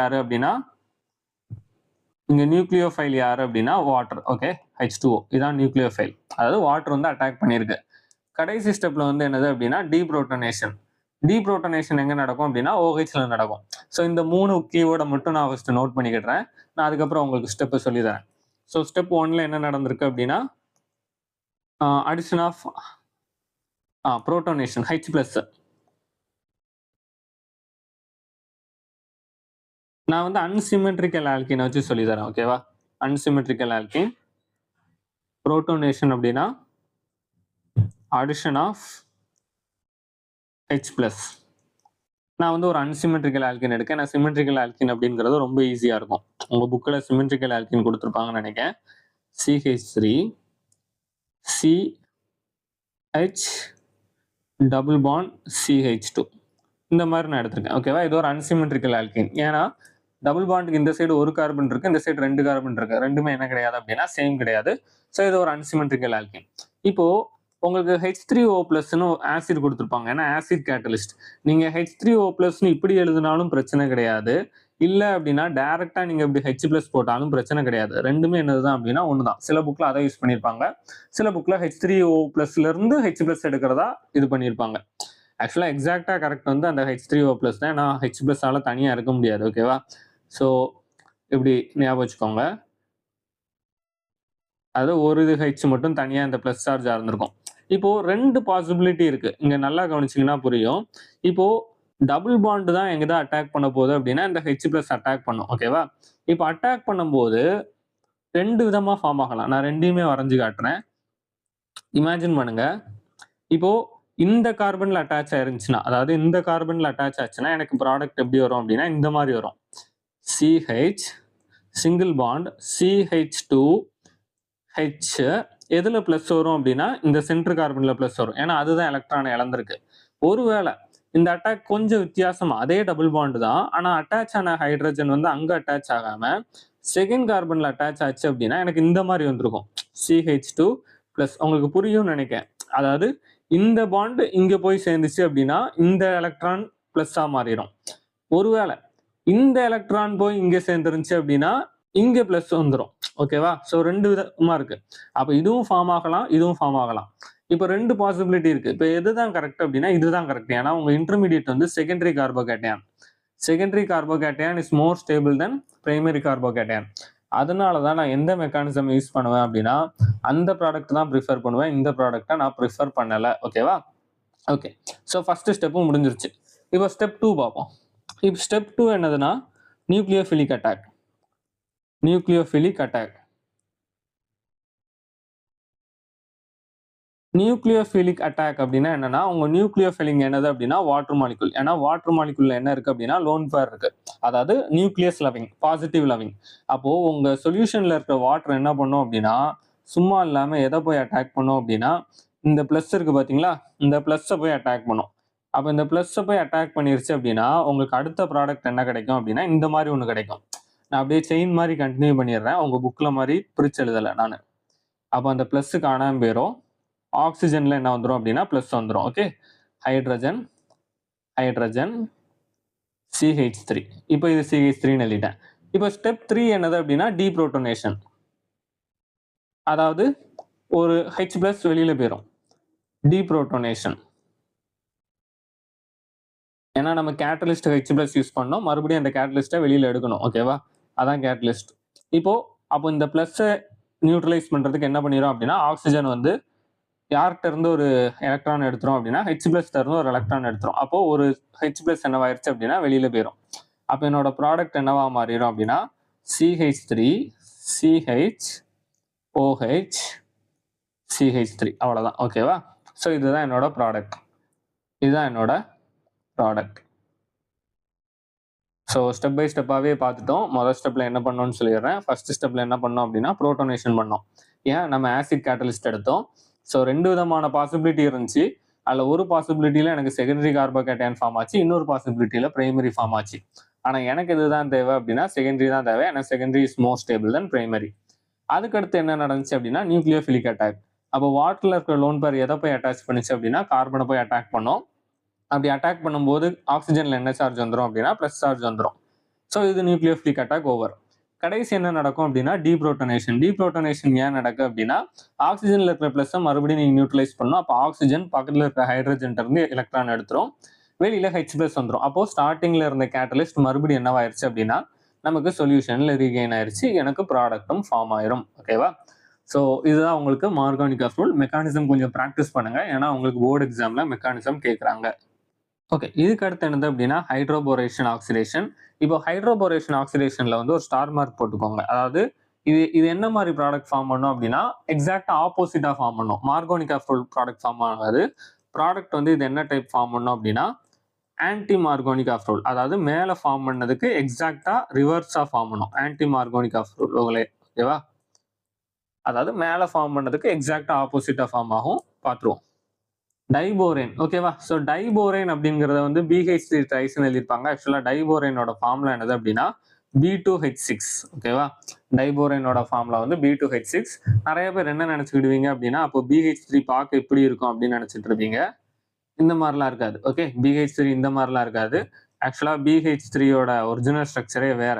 யாரு அப்படின்னா வாட்டர். ஓகே, H2O இதான் நியூக்ளியோஃபைல், அதாவது வாட்டர் வந்து அட்டாக் பண்ணியிருக்கு. கடைசி ஸ்டெப்ல வந்து என்னது அப்படின்னா டீப்ரோட்டனேஷன் எங்க நடக்கும் அப்படின்னா OHல நடக்கும். ஸோ இந்த 3 கீவேர்டை மட்டும் நான் ஃபர்ஸ்ட் நோட் பண்ணிக்கிடுறேன். நான் அதுக்கப்புறம் உங்களுக்கு ஸ்டெப் சொல்லி தரேன். ஸோ ஸ்டெப் 1ல என்ன நடந்திருக்கு அப்படின்னா அடிஷன் ஆஃப் புரோட்டோனேஷன் H+. நான் வந்து அன்சிமெட்ரிக்கல் ஆல்கினை வச்சு சொல்லி தரேன். ஓகேவா? அன்சிமெட்ரிக்கல் ஆல்கின் புரோட்டோனேஷன் அப்படின்னா அடிஷன் ஆஃப் H+. நான் வந்து ஒரு அன்சிமெட்ரிக்கல் ஆல்கின் எடுக்கேன். நான் சிமெட்ரிக்கல் ஆல்கின் அப்படிங்கிறது ரொம்ப ஈஸியா இருக்கும். உங்க புக்கில் சிமெட்ரிக்கல் ஆல்கின் கொடுத்துருப்பாங்கன்னு நினைக்கிறேன். CH3 CH double bond CH2 இந்த மாதிரி நான் எடுத்திருக்கேன். ஓகேவா? இது ஒரு அன்சிமெட்ரிக்கல் ஆல்கின். ஏன்னா டபுள் பாண்டுக்கு இந்த சைடு ஒரு கார்பன் இருக்கு, இந்த சைடு 2 கார்பன் இருக்கு. ரெண்டுமே என்ன கிடையாது அப்படின்னா சேம் கிடையாது. ஸோ இது ஒரு அன்சிமெட்ரிக்கல் ஆல்கின். இப்போ உங்களுக்கு H3O+ன்னு ஆசிட் கொடுத்துருப்பாங்க. ஏன்னா ஆசிட் கேட்டலிஸ்ட். நீங்க H3O+ன்னு இப்படி எழுதினாலும் பிரச்சனை கிடையாது. இல்ல அப்படின்னா டைரக்டா நீங்க இப்படி H+ போட்டாலும் பிரச்சனை கிடையாது. ரெண்டுமே என்னதுதான் அப்படின்னா ஒண்ணுதான். சில புக்ல அதை யூஸ் பண்ணியிருப்பாங்க, சில புக்ல H3O+ல இருந்து H+ எடுக்கிறதா இது பண்ணியிருப்பாங்க. ஆக்சுவலா எக்ஸாக்டா கரெக்ட் வந்து அந்த H3O+ தான். ஏன்னா H+ஆல தனியா இருக்க முடியாது. ஓகேவா? ஸோ இப்படி ஞாபகம் வச்சுக்கோங்க. அது ஒரு இது H மட்டும் தனியா இந்த பிளஸ் சார்ஜ் இருந்திருக்கும். இப்போ 2 பாசிபிலிட்டி இருக்கு. இங்க நல்லா கவனிச்சீங்கன்னா புரியும். இப்போ டபுள் பாண்ட் தான் எங்கதான் அட்டாக் பண்ண போகுது அப்படின்னா இந்த H+ அட்டாக் பண்ணும். ஓகேவா? இப்போ அட்டாக் பண்ணும்போது 2 விதமா ஃபார்ம் ஆகலாம். நான் ரெண்டையுமே வரைஞ்சு காட்டுறேன். இமேஜின் பண்ணுங்க. இப்போ இந்த கார்பன்ல அட்டாச் ஆயிருந்துச்சுன்னா, அதாவது இந்த கார்பன்ல அட்டாச் ஆச்சுன்னா எனக்கு ப்ராடக்ட் எப்படி வரும் அப்படின்னா இந்த மாதிரி வரும். CH சிங்கிள் பாண்ட் CH2H எதுல பிளஸ் வரும் அப்படின்னா இந்த சென்டர் கார்பன்ல பிளஸ் வரும். ஏன்னா அதுதான் எலக்ட்ரானை இழந்திருக்கு. ஒருவேளை இந்த அட்டாக் கொஞ்சம் வித்தியாசமா அதே டபுள் பாண்ட் தான், ஆனா அட்டாச் ஆன ஹைட்ரஜன் வந்து அங்க அட்டாச் ஆகாம செகண்ட் கார்பன்ல அட்டாச் ஆச்சு அப்படின்னா எனக்கு இந்த மாதிரி வந்திருக்கும் CH2+. உங்களுக்கு புரியும் நினைக்கிறேன். அதாவது இந்த பாண்ட் இங்க போய் சேர்ந்துச்சு அப்படின்னா இந்த எலக்ட்ரான் பிளஸ்ஸா மாறிடும். ஒருவேளை இந்த எலக்ட்ரான் போய் இங்க சேர்ந்துருந்துச்சு அப்படின்னா இங்க பிளஸ் வந்துடும். ஓகேவா? ஸோ 2 விதமா இருக்கு. அப்ப இதுவும் ஃபார்ம் ஆகலாம், இதுவும் ஃபார்ம் ஆகலாம். இப்போ 2 பாசிபிலிட்டி இருக்கு. இப்போ எதுதான் கரெக்ட் அப்படின்னா இதுதான் கரெக்ட். ஏன்னா உங்க இன்டர்மீடியட் வந்து secondary கார்போகேட்டையான் is more stable then primary கார்போகேட்டையான். அதனால தான் நான் எந்த மெக்கானிசம் யூஸ் பண்ணுவேன் அப்படின்னா அந்த ப்ராடக்ட் தான் ப்ரிஃபர் பண்ணுவேன், இந்த ப்ராடக்ட்டை நான் ப்ரிஃபர் பண்ணலை. ஓகேவா? ஓகே. ஸோ ஃபஸ்ட்டு ஸ்டெப்பும் முடிஞ்சிருச்சு. இப்போ ஸ்டெப் 2 பார்ப்போம். இப்போ ஸ்டெப் 2 என்னதுன்னா nucleophilic attack. Nucleophilic attack. Nucleophilic attack அப்படின்னா என்னன்னா, உங்க நியூக்ளியோஃபிலிங் என்னது அப்படின்னா வாட்டர் மாலிகுல். ஏன்னா வாட்டர் மாலிகுல்ல என்ன இருக்கு அப்படின்னா லோன் பேர் இருக்கு. அதாவது நியூக்ளியஸ் லவிங், பாசிட்டிவ் லவிங். அப்போ உங்க சொல்யூஷன்ல இருக்கிற வாட்டர் என்ன பண்ணும் அப்படின்னா சும்மா இல்லாம எதை போய் அட்டாக் பண்ணும் அப்படின்னா இந்த பிளஸ் இருக்கு பாத்தீங்களா, இந்த பிளஸ்ஸை போய் அட்டாக் பண்ணும். அப்போ இந்த பிளஸ்ஸை போய் அட்டாக் பண்ணிருச்சு அப்படின்னா உங்களுக்கு அடுத்த ப்ராடக்ட் என்ன கிடைக்கும் அப்படின்னா இந்த மாதிரி ஒன்று கிடைக்கும். நான் அப்படியே செயின் மாதிரி கண்டினியூ பண்ணிடுறேன், உங்க புக்ல மாதிரி பிரிச்சு எழுதலை நான். அப்போ அந்த பிளஸ் காணாம போயிடும். ஆக்சிஜன்ல என்ன வந்துடும் அப்படின்னா பிளஸ் வந்துடும். Okay, hydrogen hydrogen CH3. இப்போ இது CH3ன்னு எழுதிட்டேன். இப்போ ஸ்டெப் 3 என்னது அப்படின்னா டீப்ரோட்டோனேஷன். அதாவது ஒரு H+ வெளியில போயிடும். டீப்ரோட்டோனேஷன். ஏன்னா நம்ம கேட்டலிஸ்ட் H+ யூஸ் பண்ணோம், மறுபடியும் அந்த கேட்டலிஸ்ட்டை வெளியில எடுக்கணும். ஓகேவா? அதான் கேட்டலிஸ்ட். அப்போ இந்த பிளஸ்ஸை நியூட்ரலைஸ் பண்றதுக்கு என்ன பண்ணிடும் அப்படின்னா ஆக்சிஜன் வந்து யார்கிட்ட இருந்து ஒரு எலக்ட்ரான் எடுத்துரும் அப்படின்னா H+ இருந்து ஒரு எலக்ட்ரான் எடுத்துரும். அப்போ ஒரு H+ என்னவாயிருச்சு அப்படின்னா வெளியில போயிடும். அப்போ என்னோட ப்ராடக்ட் என்னவா மாறிடும் அப்படின்னா CH3 CH OH CH3. அவ்வளோதான். ஓகேவா? ஸோ இதுதான் என்னோட ப்ராடக்ட். இதுதான் என்னோட ப்ராடக்ட். ஸோ ஸ்டெப் பை ஸ்டெப்பாகவே பார்த்துட்டோம். முதல் ஸ்டெப்பில் என்ன பண்ணோம்னு சொல்லிடுறேன். ஃபர்ஸ்ட் ஸ்டெப்பில் என்ன பண்ணோம் அப்படின்னா ப்ரோட்டோனேஷன் பண்ணோம். ஏன் நம்ம ஆசிட் கேட்டலிஸ்ட் எடுத்தோம். ஸோ 2 விதமான பாசிபிலிட்டி இருந்துச்சு. அதில் ஒரு பாசிபிலிட்டியில் எனக்கு செகண்டரி கார்போகேட்டையான் ஃபார்ம் ஆச்சு, இன்னொரு பாசிபிலிட்டியில் பிரைமரி ஃபார்ம் ஆச்சு. ஆனால் எனக்கு இதுதான் தேவை அப்படின்னா செகண்டரி தான் தேவை. ஏன்னா secondary is more stable then primary. அதுக்கடுத்து என்ன நடந்துச்சு அப்படின்னா நியூக்ளியோஃபிலிக் அட்டாக். அப்போ வாட்டரில் இருக்கிற லோன் பேர் எதை போய் அட்டாச் பண்ணிச்சு அப்படின்னா கார்பனை போய் அட்டாக் பண்ணோம். அப்படி அட்டாக் பண்ணும்போது ஆக்சிஜன்ல என்ன சார்ஜ் வந்துடும் அப்படின்னா ப்ளஸ் சார்ஜ் வந்துடும். ஸோ இது நியூக்ளியோஃபிலிக் அட்டாக் ஓவர். கடைசி என்ன நடக்கும் அப்படின்னா டீப்ரோட்டோனேஷன். டீப்ரோட்டோனேஷன் ஏன் நடக்கும் அப்படின்னா ஆக்சிஜன்ல இருக்கிற பிளஸை மறுபடியும் நீங்க நியூட்ரலைஸ் பண்ணணும். அப்போ ஆக்சிஜன் பக்கத்தில் இருக்கிற ஹைட்ரஜன் இருந்து எலக்ட்ரான் எடுத்துரும், வெளியில H+ வந்துடும். அப்போ ஸ்டார்டிங்ல இருந்த கேட்டலிஸ்ட் மறுபடியும் என்னவாயிருச்சு அப்படின்னா நமக்கு சொல்யூஷன்ல ரீகெயின் ஆயிருச்சு, எனக்கு ப்ராடக்டும் ஃபார்ம் ஆயிரும். ஓகேவா? ஸோ இதுதான் உங்களுக்கு மார்கானிக் ரூல். மெக்கானிசம் கொஞ்சம் ப்ராக்டிஸ் பண்ணுங்க, ஏன்னா உங்களுக்கு போர்டு எக்ஸாம்ல மெக்கானிசம் கேட்குறாங்க. ஓகே, இதுக்கு அடுத்து என்னது அப்படின்னா ஹைட்ரோபோரேஷன் ஆக்சிடேஷன். இப்போ ஹைட்ரோபோரேஷன் ஆக்சிடேஷன்ல வந்து ஒரு ஸ்டார் மார்க் போட்டுக்கோங்க. அதாவது இது என்ன மாதிரி ப்ராடக்ட் ஃபார்ம் பண்ணும் அப்படின்னா எக்ஸாக்டா ஆப்போசிட்டா ஃபார்ம் பண்ணும். மார்கானிக் ப்ராடக்ட் ஃபார்ம் ஆகாது. ப்ராடக்ட் வந்து இது என்ன டைப் ஃபார்ம் பண்ணும் அப்படின்னா ஆன்டி மார்கானிக் ரூல். அதாவது மேல ஃபார்ம் பண்ணதுக்கு எக்ஸாக்டா ரிவர்ஸா ஃபார்ம் பண்ணும். Anti மார்கானிக் rule. ஓகேவா? அதாவது மேல ஃபார்ம் பண்ணதுக்கு எக்ஸாக்டா ஆப்போசிட்டா ஃபார்ம் ஆகும். பார்த்துருவோம். டைபோரேன். ஓகேவா? ஸோ டைபோரேன் அப்படிங்கிறத வந்து BH3 ட்ரைஸ்ன்னு எழுதியிருப்பாங்க. ஆக்சுவலா டைபோரேனோட ஃபார்முலா என்னது அப்படின்னா B2H6. ஓகேவா? டைபோரேனோட ஃபார்முலா வந்து B2H6. நிறைய பேர் என்ன நினைச்சுக்கிடுவீங்க அப்படின்னா அப்போ BH3 பார்க்க எப்படி இருக்கும் அப்படின்னு நினைச்சிட்டு இருப்பீங்க. இந்த மாதிரிலாம் இருக்காது. ஓகே, BH3 இந்த மாதிரிலாம் இருக்காது. ஆக்சுவலா BH3யோட ஒரிஜினல் ஸ்ட்ரக்சரே வேற.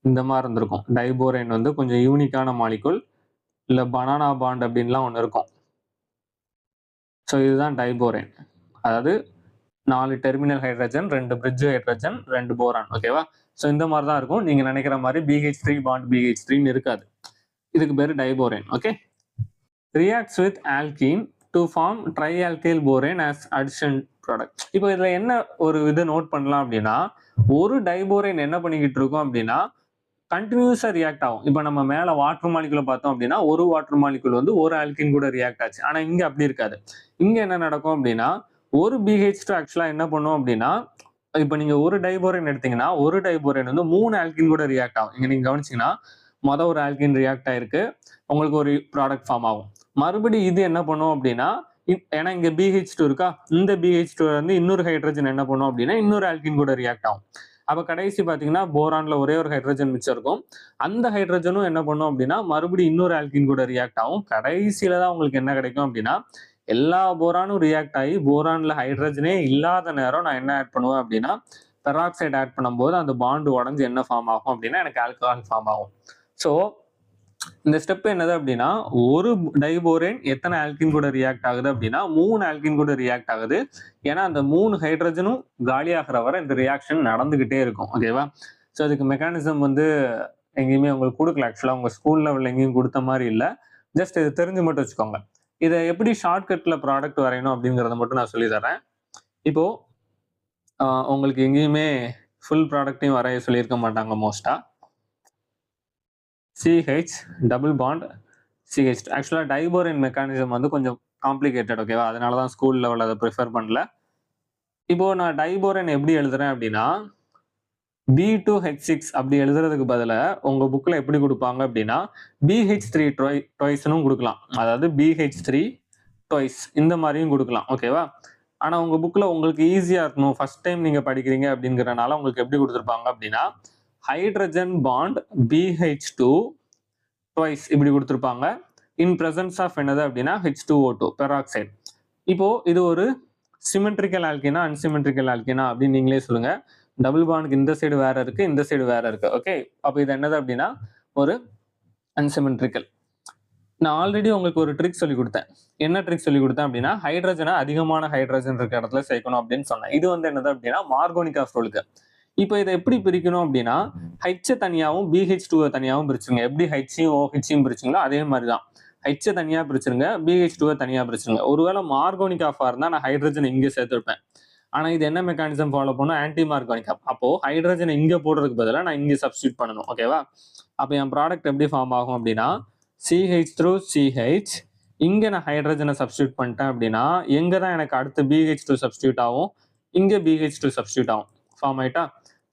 இந்த மாதிரி இருந்திருக்கும். டைபோரேன் வந்து கொஞ்சம் யூனிக்கான மாலிகுல், இல்ல பனானா பாண்ட் அப்படின்லாம் ஒன்று இருக்கும். ஸோ இதுதான் டைபோரேன். அதாவது 4 terminal hydrogen, 2 bridge hydrogen, 2 boron. ஓகேவா? ஸோ இந்த மாதிரி தான் இருக்கும். நீங்க நினைக்கிற மாதிரி BH3 பாண்ட் BH3ன்னு இருக்காது. இதுக்கு பேரு diborane. Okay, reacts with alkene to form trialkyl borane as addition product. இப்போ இதுல என்ன ஒரு இதை நோட் பண்ணலாம் அப்படின்னா ஒரு டைபோரேன் என்ன பண்ணிக்கிட்டு இருக்கோம் அப்படின்னா கண்டினியூஸா ரியாக்ட் ஆகும். இப்போ நம்ம மேல வாட்டர் மாலிகுல பார்த்தோம் அப்படின்னா ஒரு வாட்டர் மாலிகுல் வந்து ஒரு ஆல்கின் கூட ரியாக்ட் ஆச்சு. ஆனா இங்க அப்படி இருக்காது. இங்க என்ன நடக்கும் அப்படின்னா ஒரு BH2 ஆக்சுவலா என்ன பண்ணும் அப்படின்னா இப்போ நீங்க ஒரு டைபோரேன் எடுத்தீங்கன்னா ஒரு டைபோரேன் வந்து 3 ஆல்கின் கூட ரியாக்ட் ஆகும். இங்க நீங்க கவனிச்சீங்கன்னா ஒரு ஆல்கின் ரியாக்ட் ஆயிருக்கு, உங்களுக்கு ஒரு ப்ராடக்ட் ஃபார்ம் ஆகும். மறுபடியும் இது என்ன பண்ணும் அப்படின்னா ஏன்னா இங்க BH2 இருக்கா, இந்த BH2 வந்து இன்னொரு ஹைட்ரஜன் என்ன பண்ணும் அப்படின்னா இன்னொரு ஆல்கின் கூட ரியாக்ட் ஆகும். அப்ப கடைசி பாத்தீங்கன்னா போரான்ல ஒரே ஒரு ஹைட்ரஜன் மிச்சம் இருக்கும். அந்த ஹைட்ரஜனும் என்ன பண்ணும் அப்படின்னா மறுபடியும் இன்னொரு ஆல்கின் கூட ரியாக்ட் ஆகும். கடைசியில தான் உங்களுக்கு என்ன கிடைக்கும் அப்படின்னா எல்லா போரானும் ரியாக்ட் ஆகி போரான்ல ஹைட்ரஜனே இல்லாத நேரம் நான் என்ன ஆட் பண்ணுவேன் அப்படின்னா பெராக்சைடு ஆட் பண்ணும்போது அந்த பாண்டு உடஞ்சு என்ன ஃபார்ம் ஆகும் அப்படின்னா எனக்கு ஆல்கஹால் ஃபார்ம் ஆகும். ஸோ இந்த ஸ்டெப் என்னது அப்படின்னா ஒரு டைபோரேன் எத்தனை ஆல்கின் கூட ரியாக்ட் ஆகுது அப்படின்னா 3 ஆல்கின் கூட ரியாக்ட் ஆகுது. ஏன்னா அந்த 3 ஹைட்ரஜனும் காலியாகிற வரை இந்த ரியாக்ஷன் நடந்துகிட்டே இருக்கும். ஓகேவா? ஸோ அதுக்கு மெக்கானிசம் வந்து எங்கேயுமே உங்களுக்கு கொடுக்கல. ஆக்சுவலாக உங்கள் ஸ்கூல் லெவலில் எங்கேயும் கொடுத்த மாதிரி இல்லை. ஜஸ்ட் இது தெரிஞ்சு மட்டும் வச்சுக்கோங்க. இதை எப்படி ஷார்ட்கட்டில் ப்ராடக்ட் வரையணும் அப்படிங்கிறத மட்டும் நான் சொல்லி தரேன். இப்போ உங்களுக்கு எங்கேயுமே ஃபுல் ப்ராடக்ட்டையும் வரைய சொல்லியிருக்க மாட்டாங்க மோஸ்ட்டாக. CH double bond CH. ஆக்சுவலாக டைபோரேன் மெக்கானிசம் வந்து கொஞ்சம் காம்ப்ளிகேட்டட், ஓகேவா? அதனால தான் ஸ்கூல் லெவலில் அதை ப்ரிஃபர் பண்ணல. இப்போ நான் டைபோரேன் எப்படி எழுதுறேன் அப்படின்னா B2H6 அப்படி எழுதுறதுக்கு பதிலாக உங்கள் புக்கில் எப்படி கொடுப்பாங்க அப்படின்னா BH3 ட்வைஸ்னும் கொடுக்கலாம். அதாவது BH3 ட்வைஸ் இந்த மாதிரியும் கொடுக்கலாம், ஓகேவா? ஆனால் உங்கள் புக்கில் உங்களுக்கு ஈஸியாக இருக்கணும், ஃபர்ஸ்ட் டைம் நீங்கள் படிக்கிறீங்க அப்படிங்கிறனால உங்களுக்கு எப்படி கொடுத்துருப்பாங்க அப்படின்னா ஹைட்ரஜன் பாண்ட் BH2 ட்வைஸ் இப்படி கொடுத்துருப்பாங்க. இன் பிரசன்ஸ் ஆஃப் என்னது அப்படின்னா H2O2 பெராக்சைடு. இப்போ இது ஒரு சிமெட்ரிக்கல் ஆல்கினா அன்சிமெட்ரிக்கல் ஆல்கினா அப்படின்னு நீங்களே சொல்லுங்க. டபுள் பாண்டுக்கு இந்த சைடு வேற இருக்கு, இந்த சைடு வேற இருக்கு, ஓகே? அப்போ இது என்னது அப்படின்னா ஒரு அன்சிமெட்ரிக்கல். நான் ஆல்ரெடி உங்களுக்கு ஒரு ட்ரிக் சொல்லி கொடுத்தேன். என்ன ட்ரிக் சொல்லி கொடுத்தேன் அப்படின்னா ஹைட்ரஜனை அதிகமான ஹைட்ரஜன் இருக்க இடத்துல சேர்க்கணும் அப்படின்னு சொன்னேன். இது வந்து என்னது அப்படின்னா மார்கோனிக் ஆஃப் ரூலுக்கு. இப்போ இதை எப்படி பிரிக்கணும் அப்படின்னா ஹெச்சை தனியாகவும் BH2 தனியாகவும் பிரிச்சுங்க. எப்படி ஹெச்சையும் OHையும் பிரிச்சுங்களோ அதே மாதிரி தான் ஹெச்சை தனியாக பிரிச்சிருங்க, BH2 தனியாக பிரிச்சிருங்க. ஒருவேளை மார்கோனிக் ஆஃபாக இருந்தால் நான் ஹைட்ரஜன் இங்கே சேர்த்துருப்பேன். ஆனால் இது என்ன மெக்கானிசம் ஃபாலோ பண்ணும்? Anti Markovnikov. அப்போது ஹைட்ரஜனை இங்கே போடுறதுக்கு பதிலாக நான் இங்கே சப்ஸ்டியூட் பண்ணணும், ஓகேவா? அப்போ என் ப்ராடக்ட் எப்படி ஃபார்ம் ஆகும் அப்படின்னா CH3CH. இங்கே நான் ஹைட்ரஜனை சப்ஸ்டியூட் பண்ணிட்டேன் அப்படின்னா எங்கே தான் எனக்கு அடுத்து BH2 சப்ஸ்டியூட் ஆகும்? இங்கே BH2 சப்ஸ்டியூட் ஆகும். ஃபார்ம் ஆயிட்டா?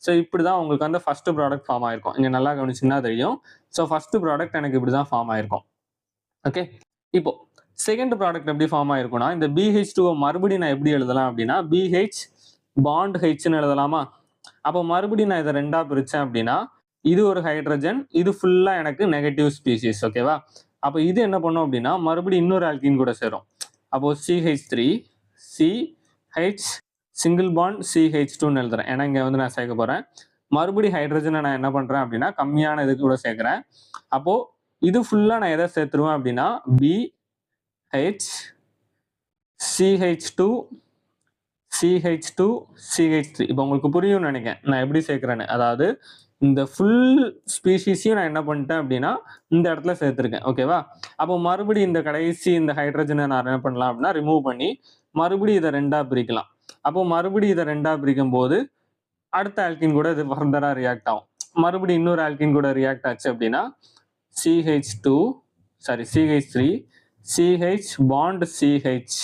ஸோ இப்படி தான் உங்களுக்கு வந்து ஃபர்ஸ்ட் ப்ராடக்ட் ஃபார்ம் ஆயிருக்கும். இங்கே நல்லா கவனிச்சிங்கன்னா தெரியும். ஸோ ஃபர்ஸ்ட் ப்ராடக்ட் எனக்கு இப்படி தான் ஃபார்ம் ஆயிருக்கும், ஓகே? இப்போ செகண்ட் ப்ராடக்ட் எப்படி ஃபார்ம் ஆயிருக்கும்னா இந்த BH2 மறுபடியும் நான் எப்படி எழுதலாம் அப்படின்னா BH பாண்ட் Hன்னு எழுதலாமா? அப்போ மறுபடியும் நான் இதை ரெண்டா பிரிச்சேன் அப்படின்னா இது ஒரு ஹைட்ரஜன், இது ஃபுல்லா எனக்கு நெகட்டிவ் ஸ்பீசிஸ், ஓகேவா? அப்போ இது என்ன பண்ணும் அப்படின்னா மறுபடியும் இன்னொரு ஆல்கின் கூட சேரும். அப்போ CH3 CH சிங்கிள் பாண்ட் CH2ன்னு எழுதுறேன். ஏன்னா இங்கே வந்து நான் சேர்க்க போறேன். மறுபடியும் ஹைட்ரஜனை நான் என்ன பண்றேன் அப்படின்னா கம்மியான இது கூட சேர்க்கிறேன். அப்போ இது ஃபுல்லா நான் எதை சேர்த்துருவேன் அப்படின்னா BH CH2 CH2 CH3. இப்போ உங்களுக்கு புரியும்னு நினைக்கிறேன் நான் எப்படி சேர்க்கிறேன்னு. அதாவது இந்த ஃபுல் ஸ்பீஷீஸையும் நான் என்ன பண்ணிட்டேன் அப்படின்னா இந்த இடத்துல சேர்த்துருக்கேன், ஓகேவா? அப்போ மறுபடியும் இந்த கடைசி இந்த ஹைட்ரஜனை நான் என்ன பண்ணலாம் அப்படின்னா ரிமூவ் பண்ணி மறுபடியும் இதை ரெண்டா பிரிக்கலாம். அப்போ மறுபடியும் இதை ரெண்டா பிரிக்கும் போது அடுத்த ஆல்கின் கூட இது ஃபர்தரா ரியாக்ட் ஆகும். மறுபடியும் இன்னொரு ஆல்கின் கூட ரியாக்ட் ஆச்சு அப்படின்னா CH3 CH பாண்ட் CH2.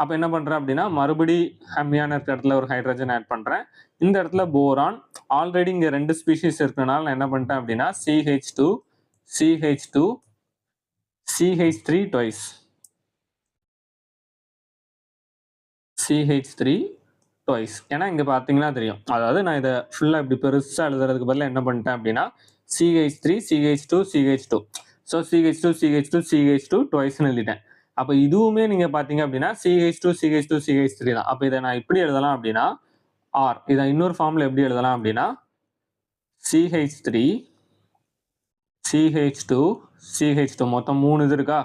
அப்போ என்ன பண்றேன் அப்படின்னா மறுபடி ஹம்மியான இடத்துல ஒரு ஹைட்ரஜன் ஆட் பண்றேன். இந்த இடத்துல போரான். ஆல்ரெடி இங்க ரெண்டு ஸ்பீஷீஸ் இருக்கனால நான் என்ன பண்ணிட்டேன் அப்படின்னா CH2 CH3 twice CH3 twice. ஏன்னா இங்க பாத்தீங்கன்னா தெரியும். அதாவது நான் இதை ஃபுல்லா இப்படி பெருசா எழுதுறதுக்கு பதிலாக என்ன பண்ணிட்டேன் அப்படின்னா CH3 CH2 CH2. So CH2 ட்வைஸ்ன்னு எழுதிட்டேன். அப்போ இதுவுமே நீங்க பாத்தீங்க அப்படின்னா CH2 CH3 தான். அப்போ இதை நான் இப்படி எழுதலாம் அப்படின்னா ஆர். இதை இன்னொரு ஃபார்ம்ல எப்படி எழுதலாம் அப்படின்னா CH3 CH2 மொத்தம் 3 இது இருக்கா?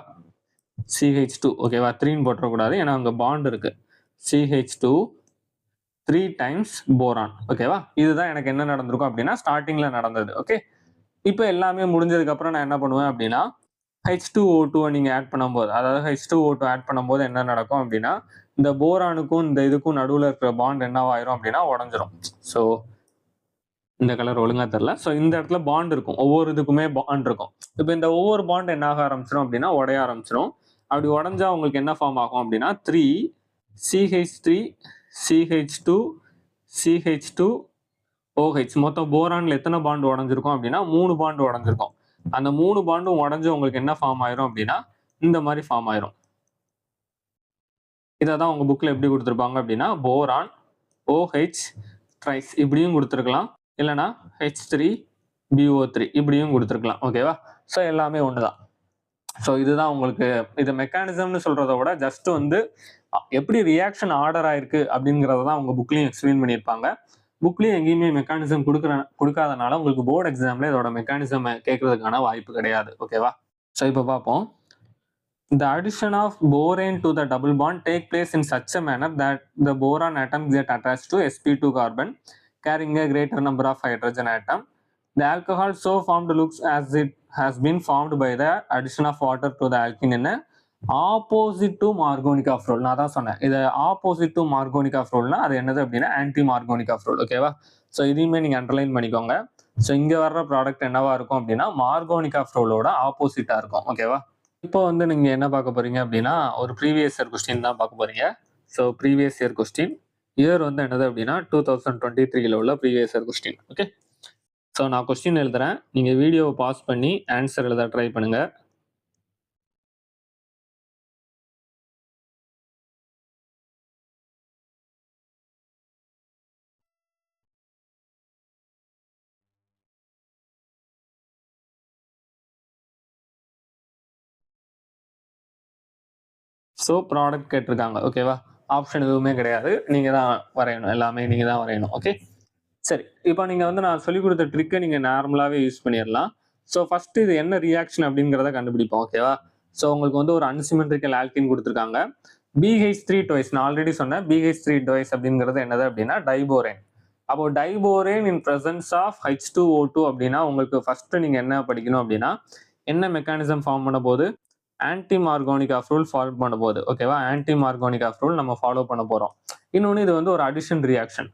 CH2, ஓகேவா? 3ன்னு போட்டுறக்கூடாது ஏன்னா அங்க பாண்ட் இருக்கு. CH2 3 டைம்ஸ் போரான், ஓகேவா? இதுதான் எனக்கு என்ன நடந்திருக்கும் அப்படின்னா ஸ்டார்டிங்ல நடந்தது, ஓகே? இப்போ எல்லாமே முடிஞ்சதுக்கு அப்புறம் நான் என்ன பண்ணுவேன் அப்படின்னா H2O2 நீங்க ஆட் பண்ணும்போது, அதாவது H2O2 ஆட் பண்ணும்போது என்ன நடக்கும் அப்படின்னா இந்த போரானுக்கும் இந்த இதுக்கும் நடுவில் இருக்கிற பாண்ட் என்னவாயிரும் அப்படின்னா உடஞ்சிரும். ஸோ இந்த கலர் ஒழுங்கா தெரியல. ஸோ இந்த இடத்துல பாண்ட் இருக்கும், ஒவ்வொரு இதுக்குமே பாண்ட் இருக்கும். இப்போ இந்த ஒவ்வொரு பாண்ட் என்ன ஆக ஆரம்பிச்சிடும் அப்படின்னா உடைய ஆரம்பிச்சிடும். அப்படி உடஞ்சா உங்களுக்கு என்ன ஃபார்ம் ஆகும் அப்படின்னா 3 CH3 CH2 CH2 OH. மொத்தம் போரான்ல எத்தனை பாண்டு உடஞ்சிருக்கும் அப்படின்னா 3 பாண்டு உடஞ்சிருக்கும். அந்த 3 பாண்டும் உடஞ்சு உங்களுக்கு என்ன ஃபார்ம் ஆயிரும் அப்படின்னா இந்த மாதிரி ஃபார்ம் ஆயிரும். இதை தான் உங்க புக்ல எப்படி கொடுத்துருப்பாங்க அப்படின்னா போரான் OH ட்ரைஸ் இப்படியும் கொடுத்துருக்கலாம், இல்லைன்னா H3BO3 இப்படியும் கொடுத்துருக்கலாம், ஓகேவா? ஸோ எல்லாமே ஒண்ணுதான். ஸோ இதுதான் உங்களுக்கு இது மெக்கானிசம்னு சொல்றதை விட ஜஸ்ட் வந்து எப்படி ரியாக்ஷன் ஆர்டர் ஆயிருக்கு அப்படிங்கிறத தான் உங்க புக்லையும் எக்ஸ்பிளைன் பண்ணியிருப்பாங்க. புக்லையும் எங்கேயுமே மெக்கானிசம் கொடுக்காதனால உங்களுக்கு போர்டு எக்ஸாம்ல இதோட மெக்கானிசம் கேட்கறதுக்கான வாய்ப்பு கிடையாது, ஓகேவா? ஸோ இப்போ பார்ப்போம். The addition of borane to the double bond take place in such a manner that the boron atoms get attached to sp2 carbon carrying a greater number of hydrogen atom. The alcohol so formed looks as it has been formed by the addition of water to the alkene in a opposite to Markovnikov rule. நான் தான் சொன்னேன், இது opposite to Markovnikov ruleனா அது என்னது அப்படின்னா anti Markovnikov rule. ஓகேவா? So இதையுமே நீங்க அண்டர்லைன் பண்ணிக்கோங்க. ஸோ இங்க வர்ற ப்ராடக்ட் என்னவா இருக்கும் அப்படின்னா Markovnikov ரூலோட ஆப்போசிட்டா இருக்கும். ஓகேவா? இப்போ வந்து நீங்க என்ன பார்க்க போறீங்க அப்படின்னா ஒரு ப்ரீவியஸ் இயர் கொஸ்டின் தான் பார்க்க போறீங்க. So previous year question year வந்து என்னது அப்படின்னா 2023 உள்ள previous year question. Okay, so நான் கொஸ்டின் எழுதுறேன், நீங்க வீடியோவை பாஸ் பண்ணி ஆன்சர் எழுத ட்ரை பண்ணுங்க. ஸோ ப்ராடக்ட் கேட்டிருக்காங்க. ஓகேவா? ஆப்ஷன் எதுவுமே கிடையாது, நீங்க தான் வரையணும், எல்லாமே நீங்க தான் வரையணும். ஓகே, சரி. இப்போ நீங்க வந்து நான் சொல்லிக் கொடுத்த ட்ரிக்கை நீங்க நார்மலாவே யூஸ் பண்ணிடலாம். ஸோ ஃபர்ஸ்ட் இது என்ன ரியாக்ஷன் அப்படிங்கிறத கண்டுபிடிப்போம். ஓகேவா? ஸோ உங்களுக்கு வந்து ஒரு அன்சிமெட்ரிக்கல் ஆல்கின் கொடுத்துருக்காங்க. BH3 டுவைஸ், நான் ஆல்ரெடி சொன்னேன் BH3 டுவைஸ் அப்படிங்கிறது என்னது அப்படின்னா டைபோரேன். அப்போ diborane in presence of H2O2 அப்படின்னா உங்களுக்கு ஃபர்ஸ்ட் நீங்க என்ன படிக்கணும் அப்படின்னா என்ன மெக்கானிசம் ஃபார்ம் பண்ண போது ஆன்டி மார்கோனிகாஃப் ரூல் ஃபாலோ பண்ண போகுது. ஓகேவா? ஆன்டி மார்கோனிகாஃப் ரூல் நம்ம ஃபாலோ பண்ண போறோம். இன்னொன்று இது வந்து ஒரு அடிஷன் ரியாக்ஷன்.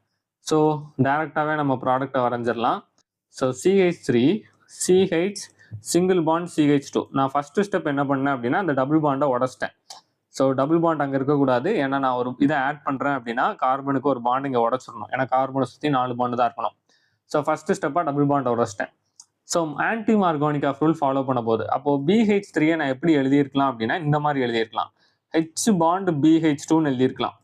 ஸோ டைரக்டாவே நம்ம ப்ராடக்டை வரைஞ்சிடலாம். So CH3 CH single bond CH2. நான் ஃபர்ஸ்ட் ஸ்டெப் என்ன பண்ணேன் அப்படின்னா அந்த டபுள் பாண்டை உடச்சிட்டேன். ஸோ டபுள் பாண்ட் அங்கே இருக்கக்கூடாது, ஏன்னா நான் ஒரு இதை ஆட் பண்றேன் அப்படின்னா கார்பனுக்கு ஒரு பாண்ட் இங்கே உடச்சிடணும், ஏன்னா கார்பனை சுற்றி 4 பாண்டு தான் இருக்கணும். ஸோ ஃபர்ஸ்ட் ஸ்டெப்பாக டபுள் பாண்டை உடச்சிட்டேன். So anti Markovnikov rule follow பண்ண போகுது. அப்போ BH3 நான் எப்படி எழுதியிருக்கலாம் அப்படின்னா இந்த மாதிரி எழுதியிருக்கலாம், H பாண்ட் BH2ன்னு எழுதியிருக்கலாம்.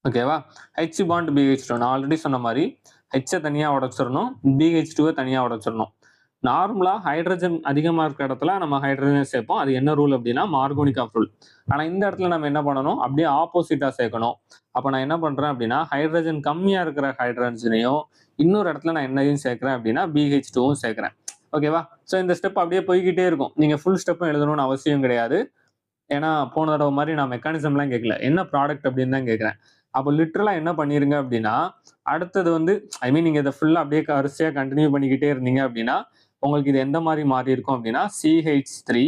ஓகேவா? H பாண்ட் BH2 நான் ஆல்ரெடி சொன்ன மாதிரி H தனியாக உடச்சிடணும், BH2 தனியாக உடச்சிடணும். நார்மலா ஹைட்ரஜன் அதிகமாக இருக்கிற இடத்துல நம்ம ஹைட்ரஜன் சேர்ப்போம். அது என்ன ரூல் அப்படின்னா மார்கோனிகாஃப் ரூல். ஆனால் இந்த இடத்துல நம்ம என்ன பண்ணணும், அப்படியே ஆப்போசிட்டாக சேர்க்கணும். அப்போ நான் என்ன பண்ணுறேன் அப்படின்னா ஹைட்ரஜன் கம்மியாக இருக்கிற ஹைட்ரஜனையும் இன்னொரு இடத்துல நான் என்னையும் சேர்க்குறேன் அப்படின்னா BH2வும் சேர்க்குறேன். ஓகேவா? ஸோ இந்த ஸ்டெப் அப்படியே போய்கிட்டே இருக்கும். நீங்கள் ஃபுல் ஸ்டெப்பும் எழுதணும்னு அவசியம் கிடையாது, ஏன்னா போன தடவை மாதிரி நான் மெக்கானிசம்லாம் கேட்கல, என்ன ப்ராடக்ட் அப்படின்னு தான் கேட்குறேன். அப்போ லிட்டரலாக என்ன பண்ணிருங்க அப்படின்னா அடுத்தது வந்து நீங்கள் இதை ஃபுல்லாக அப்படியே வரிசையாக கண்டினியூ பண்ணிக்கிட்டே இருந்தீங்க அப்படின்னா உங்களுக்கு இது எந்த மாதிரி மாறி இருக்கும் அப்படின்னா CH3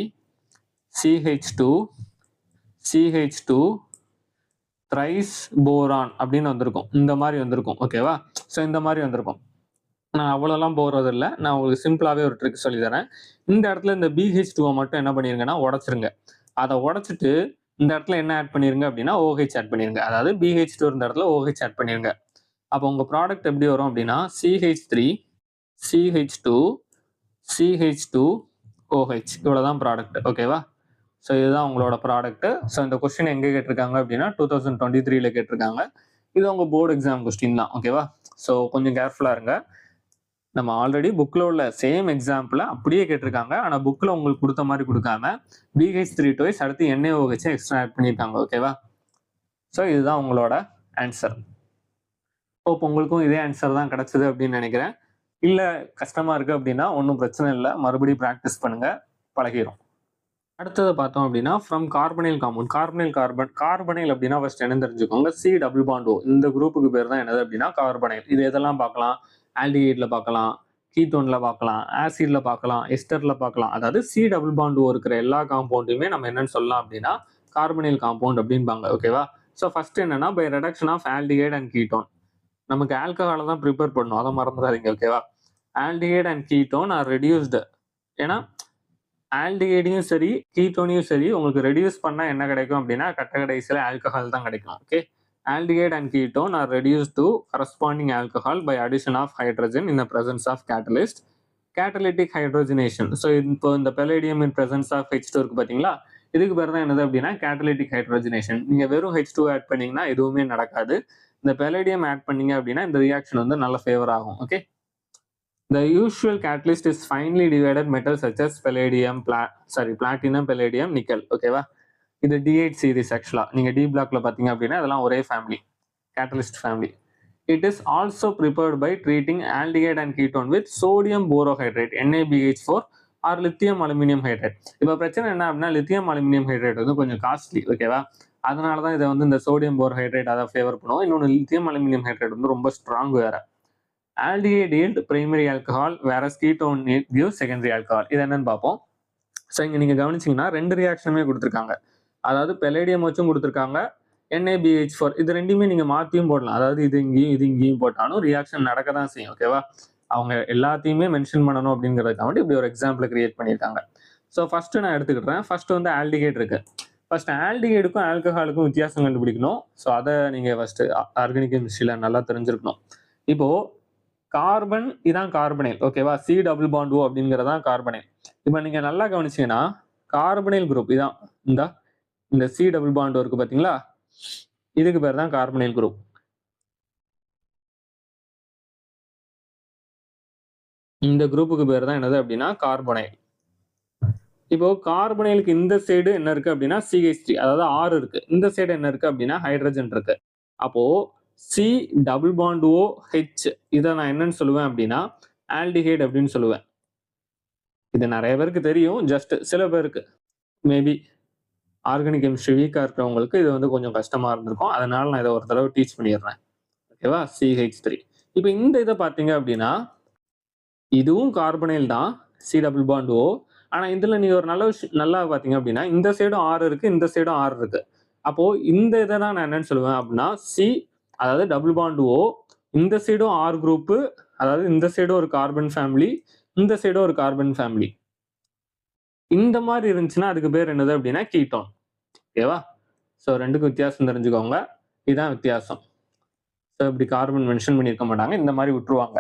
CH2 CH2 thrice boron அப்படின்னு வந்திருக்கும். இந்த மாதிரி வந்திருக்கும். ஓகேவா? ஸோ இந்த மாதிரி வந்திருக்கும். நான் அவ்வளோலாம் போறது இல்லை, நான் உங்களுக்கு சிம்பிளாகவே ஒரு ட்ரிக் சொல்லி தரேன். இந்த இடத்துல இந்த BH2 மட்டும் என்ன பண்ணிருங்கன்னா உடச்சிருங்க. அதை உடச்சிட்டு இந்த இடத்துல என்ன ஆட் பண்ணிருங்க அப்படின்னா OH ஆட் பண்ணிருங்க. அதாவது BH2 இருந்த இடத்துல OH ஆட் பண்ணிருங்க. அப்போ உங்க ப்ராடக்ட் எப்படி வரும் அப்படின்னா CH3 CH2 CH2 OH, இவ்வளவுதான் ப்ராடக்ட். ஓகேவா? ஸோ இதுதான் உங்களோட ப்ராடக்ட். ஸோ இந்த கொஸ்டின் எங்கே கேட்டிருக்காங்க அப்படின்னா 2023 கேட்டிருக்காங்க. இது உங்க போர்டு எக்ஸாம் கொஸ்டின் தான். ஓகேவா? ஸோ கொஞ்சம் கேர்ஃபுல்லா இருங்க. நம்ம ஆல்ரெடி புக்ல உள்ள சேம் எக்ஸாம்பிள அப்படியே கேட்டிருக்காங்க, ஆனா புக்ல உங்களுக்கு கொடுத்த மாதிரி கொடுக்காம BH3 டுவைஸ் அடுத்து NaOH எக்ஸ்ட்ரா ஆட் பண்ணியிருக்காங்க. ஓகேவா? ஸோ இதுதான் உங்களோட ஆன்சர். இப்போ உங்களுக்கும் இதே ஆன்சர் தான் கிடைச்சது அப்படின்னு நினைக்கிறேன். இல்ல கஷ்டமா இருக்கு அப்படின்னா ஒன்றும் பிரச்சனை இல்லை, மறுபடியும் ப்ராக்டிஸ் பண்ணுங்க, பழகிரும். அடுத்தது பார்த்தோம் அப்படின்னா ஃப்ரம் கார்பனைல் காம்பவுண்ட். கார்பனைல் அப்படின்னா ஃபர்ஸ்ட் என்ன தெரிஞ்சுக்கோங்க, C டபுள் பாண்ட் O. இந்த குரூப்புக்கு பேர் தான் என்னது அப்படின்னா கார்பனைல். இது எதெல்லாம் பார்க்கலாம், ஆல்டிஹைட்ல பார்க்கலாம், கீட்டோன்ல பார்க்கலாம், ஆசிட்ல பார்க்கலாம், எஸ்டர்ல பார்க்கலாம். அதாவது C டபுள் பாண்ட் O இருக்கிற எல்லா காம்பவுண்டுமே நம்ம என்னன்னு சொல்லலாம் அப்படின்னா கார்பனைல் காம்பவுண்ட் அப்படின்பாங்க. ஓகேவா? ஸோ ஃபர்ஸ்ட் என்னன்னா by reduction of aldehyde and ketone. நமக்கு ஆல்கஹாலை தான் ப்ரிப்பேர் பண்ணணும், அதை மறந்துடாதீங்க. ஓகேவா? Aldehyde and ketone are reduced. ஏன்னா ஆல்டிஹைடையும் சரி கீட்டோனையும் சரி உங்களுக்கு ரெடியூஸ் பண்ணா என்ன கிடைக்கும் அப்படின்னா கடைசியில் ஆல்கஹால் தான் கிடைக்கும். Okay, aldehyde and ketone are reduce to corresponding alcohol by addition of hydrogen in the presence of catalyst, catalytic hydrogenation. So இப்போ இந்த palladium in presence of H2 இருக்கு பார்த்தீங்களா, இதுக்கு பேர் தான் என்னது அப்படின்னா கேட்டலிட்டிக் ஹைட்ரோஜனேஷன். நீங்க வெறும் H2 ஆட் பண்ணீங்கன்னா எதுவுமே நடக்காது. இந்த பெலேடியம் ஆட் பண்ணீங்க அப்படின்னா இந்த ரியாக்ஷன் வந்து நல்ல ஃபேவர் ஆகும். Okay, the usual catalyst is finely divided metals such as palladium, platinum, palladium, nickel. ஓகேவா? இது D8 சீரிஸ். ஆக்சுவலா நீங்க D பிளாக்ல பாத்தீங்க அப்படின்னா இதெல்லாம் ஒரே family, catalyst family. It is also prepared by treating aldehyde and ketone with sodium borohydride NaBH4 or lithium aluminum hydride. இப்போ பிரச்சனை என்ன அப்படின்னா லித்தியம் அலுமினியம் ஹைட்ரேட் வந்து கொஞ்சம் காஸ்ட்லி. ஓகேவா? அதனால தான் இதை வந்து இந்த சோடியம் போரோஹைட்ரேட் அதை ஃபேவர் பண்ணுவோம். இன்னொன்று லித்தியம் அலுமினியம் ஹைட்ரேட் வந்து ரொம்ப ஸ்ட்ராங் வேற. Aldehyde yield primary alcohol whereas ketone gives secondary alcohol. இது என்னன்னு பார்ப்போம். ஸோ இங்கே நீங்கள் கவனிச்சிங்கன்னா 2 ரியாக்ஷனுமே கொடுத்துருக்காங்க. அதாவது பெலேடியம் வச்சும் கொடுத்துருக்காங்க, NaBH4 இது ரெண்டுமே நீங்கள் மாற்றியும் போடலாம். அதாவது இது இங்கேயும் போட்டாலும் ரியாக்ஷன் நடக்க தான் செய்யும். ஓகேவா? அவங்க எல்லாத்தையுமே மென்ஷன் பண்ணணும் அப்படிங்கிறதுக்காக இப்படி ஒரு எக்ஸாம்பிள் கிரியேட் பண்ணியிருக்காங்க. ஸோ ஃபர்ஸ்ட் நான் எடுத்துக்கிட்டேன். ஃபர்ஸ்ட் வந்து ஆல்டிஹைட் இருக்கு. ஃபர்ஸ்ட் ஆல்டிஹைடுக்கும் ஆல்கஹாலுக்கும் வித்தியாசம் கண்டுபிடிக்கணும். ஸோ அதை நீங்கள் ஃபர்ஸ்ட் ஆர்கானிக் கெமிஸ்ட்ரியில் நல்லா தெரிஞ்சிருக்கணும். இப்போ கார்பன் இதான் கார்பனைல். ஓகேவா? C டபுள் பாண்ட் O அப்படிங்கிறதான் கார்பனைல். இப்போ நீங்க நல்லா கவனிச்சீங்கன்னா கார்பனைல் குரூப் இதான் இந்த C டபுள் பாண்ட் இருக்கு பாத்தீங்களா? இதுக்கு பேர் தான் கார்பனைல் குரூப். இந்த குரூப்புக்கு பேர் தான் என்னது அப்படின்னா கார்பனைல். இப்போ கார்பனைலுக்கு இந்த சைடு என்ன இருக்கு அப்படின்னா CH3, அதாவது R இருக்கு. இந்த சைடு என்ன இருக்கு அப்படின்னா ஹைட்ரஜன் இருக்கு. அப்போ C double bond O H இதை நான் என்னன்னு சொல்லுவேன் அப்படின்னா ஆல்டிஹைட் அப்படின்னு சொல்லுவேன். இது நிறைய பேருக்கு தெரியும், ஜஸ்ட் சில பேருக்கு மேபி ஆர்கானிக் கெமிஸ்ட்ரி வீக்காக இருக்கிறவங்களுக்கு இது வந்து கொஞ்சம் கஷ்டமா இருந்திருக்கும். அதனால நான் இதை ஒரு தடவை டீச் பண்ணிடுறேன். ஓகேவா? CH3. இப்போ இந்த இதை பார்த்தீங்க அப்படின்னா இதுவும் கார்பனைல் தான், C டபுள் பாண்ட் O. ஆனா இதுல நீங்க ஒரு நல்ல விஷயம் நல்லா பார்த்தீங்க அப்படின்னா இந்த சைடும் R இருக்கு, இந்த சைடும் R இருக்கு. அப்போ இந்த இதை தான் நான் என்னன்னு சொல்லுவேன் அப்படின்னா C, அதாவது டபுள் பாண்ட் O, இந்த சைடும் R குரூப், அதாவது இந்த சைடும் ஒரு கார்பன் ஃபேமிலி, இந்த சைடும் ஒரு கார்பன் ஃபேமிலி. இந்த மாதிரி இருந்துச்சுன்னா அதுக்கு பேர் என்னது அப்படின்னா கீட்டோன். ஓகேவா? ஸோ ரெண்டுக்கும் வித்தியாசம் தெரிஞ்சுக்கோங்க. இதுதான் வித்தியாசம். ஸோ இப்படி கார்பன் மென்ஷன் பண்ணியிருக்க மாட்டாங்க, இந்த மாதிரி விட்டுருவாங்க.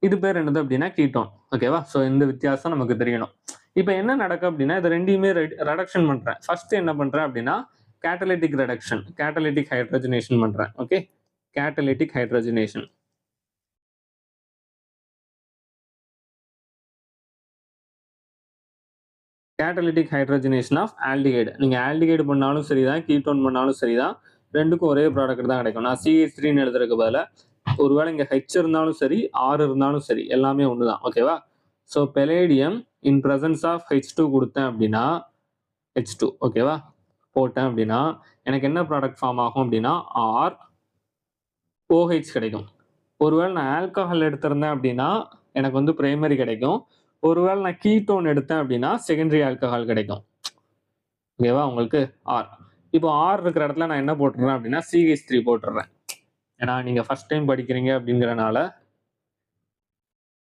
இது பேர் என்னது அப்படின்னா கீட்டோன். ஓகேவா? ஸோ இந்த வித்தியாசம் நமக்கு தெரியணும். இப்போ என்ன நடக்கும் அப்படின்னா இது ரெண்டையுமே ரெடக்ஷன் பண்றேன். ஃபர்ஸ்ட் என்ன பண்றேன் அப்படின்னா கேட்டலிட்டிக் ரெடக்ஷன், கேட்டலிட்டிக் ஹைட்ரஜனேஷன் பண்றேன். Okay, catalytic hydrogenation. Catalytic hydrogenation of aldehyde. நீங்க ஆல்டிஹைடு பண்ணாலும் சரிதான், கீட்டோன் பண்ணாலும் சரிதான், ரெண்டுக்கும் ஒரே ப்ராடக்ட் தான் கிடைக்கும். நான் CH3ன்னு எழுதுறதுக்கு பதிலாக ஒருவேளை இங்க H இருந்தாலும் சரி, R இருந்தாலும் சரி, எல்லாமே ஒண்ணுதான். ஓகேவா? So palladium in presence of H2 கொடுத்தேன் அப்படின்னா H2, ஓகேவா, போட்டேன் அப்படின்னா எனக்கு என்ன ப்ராடக்ட் ஃபார்ம் ஆகும் அப்படின்னா ROH கிடைக்கும். ஒருவேளை நான் ஆல்கஹால் எடுத்திருந்தேன் அப்படின்னா எனக்கு வந்து பிரைமரி கிடைக்கும். ஒருவேளை நான் கீட்டோன் எடுத்தேன் அப்படின்னா செகண்டரி ஆல்கஹால் கிடைக்கும். ஓகேவா? உங்களுக்கு R. இப்போ R இருக்கிற இடத்துல நான் என்ன போட்டுறேன் அப்படின்னா CH3 போட்டுடுறேன். ஏன்னா நீங்க ஃபர்ஸ்ட் டைம் படிக்கிறீங்க அப்படிங்கிறனால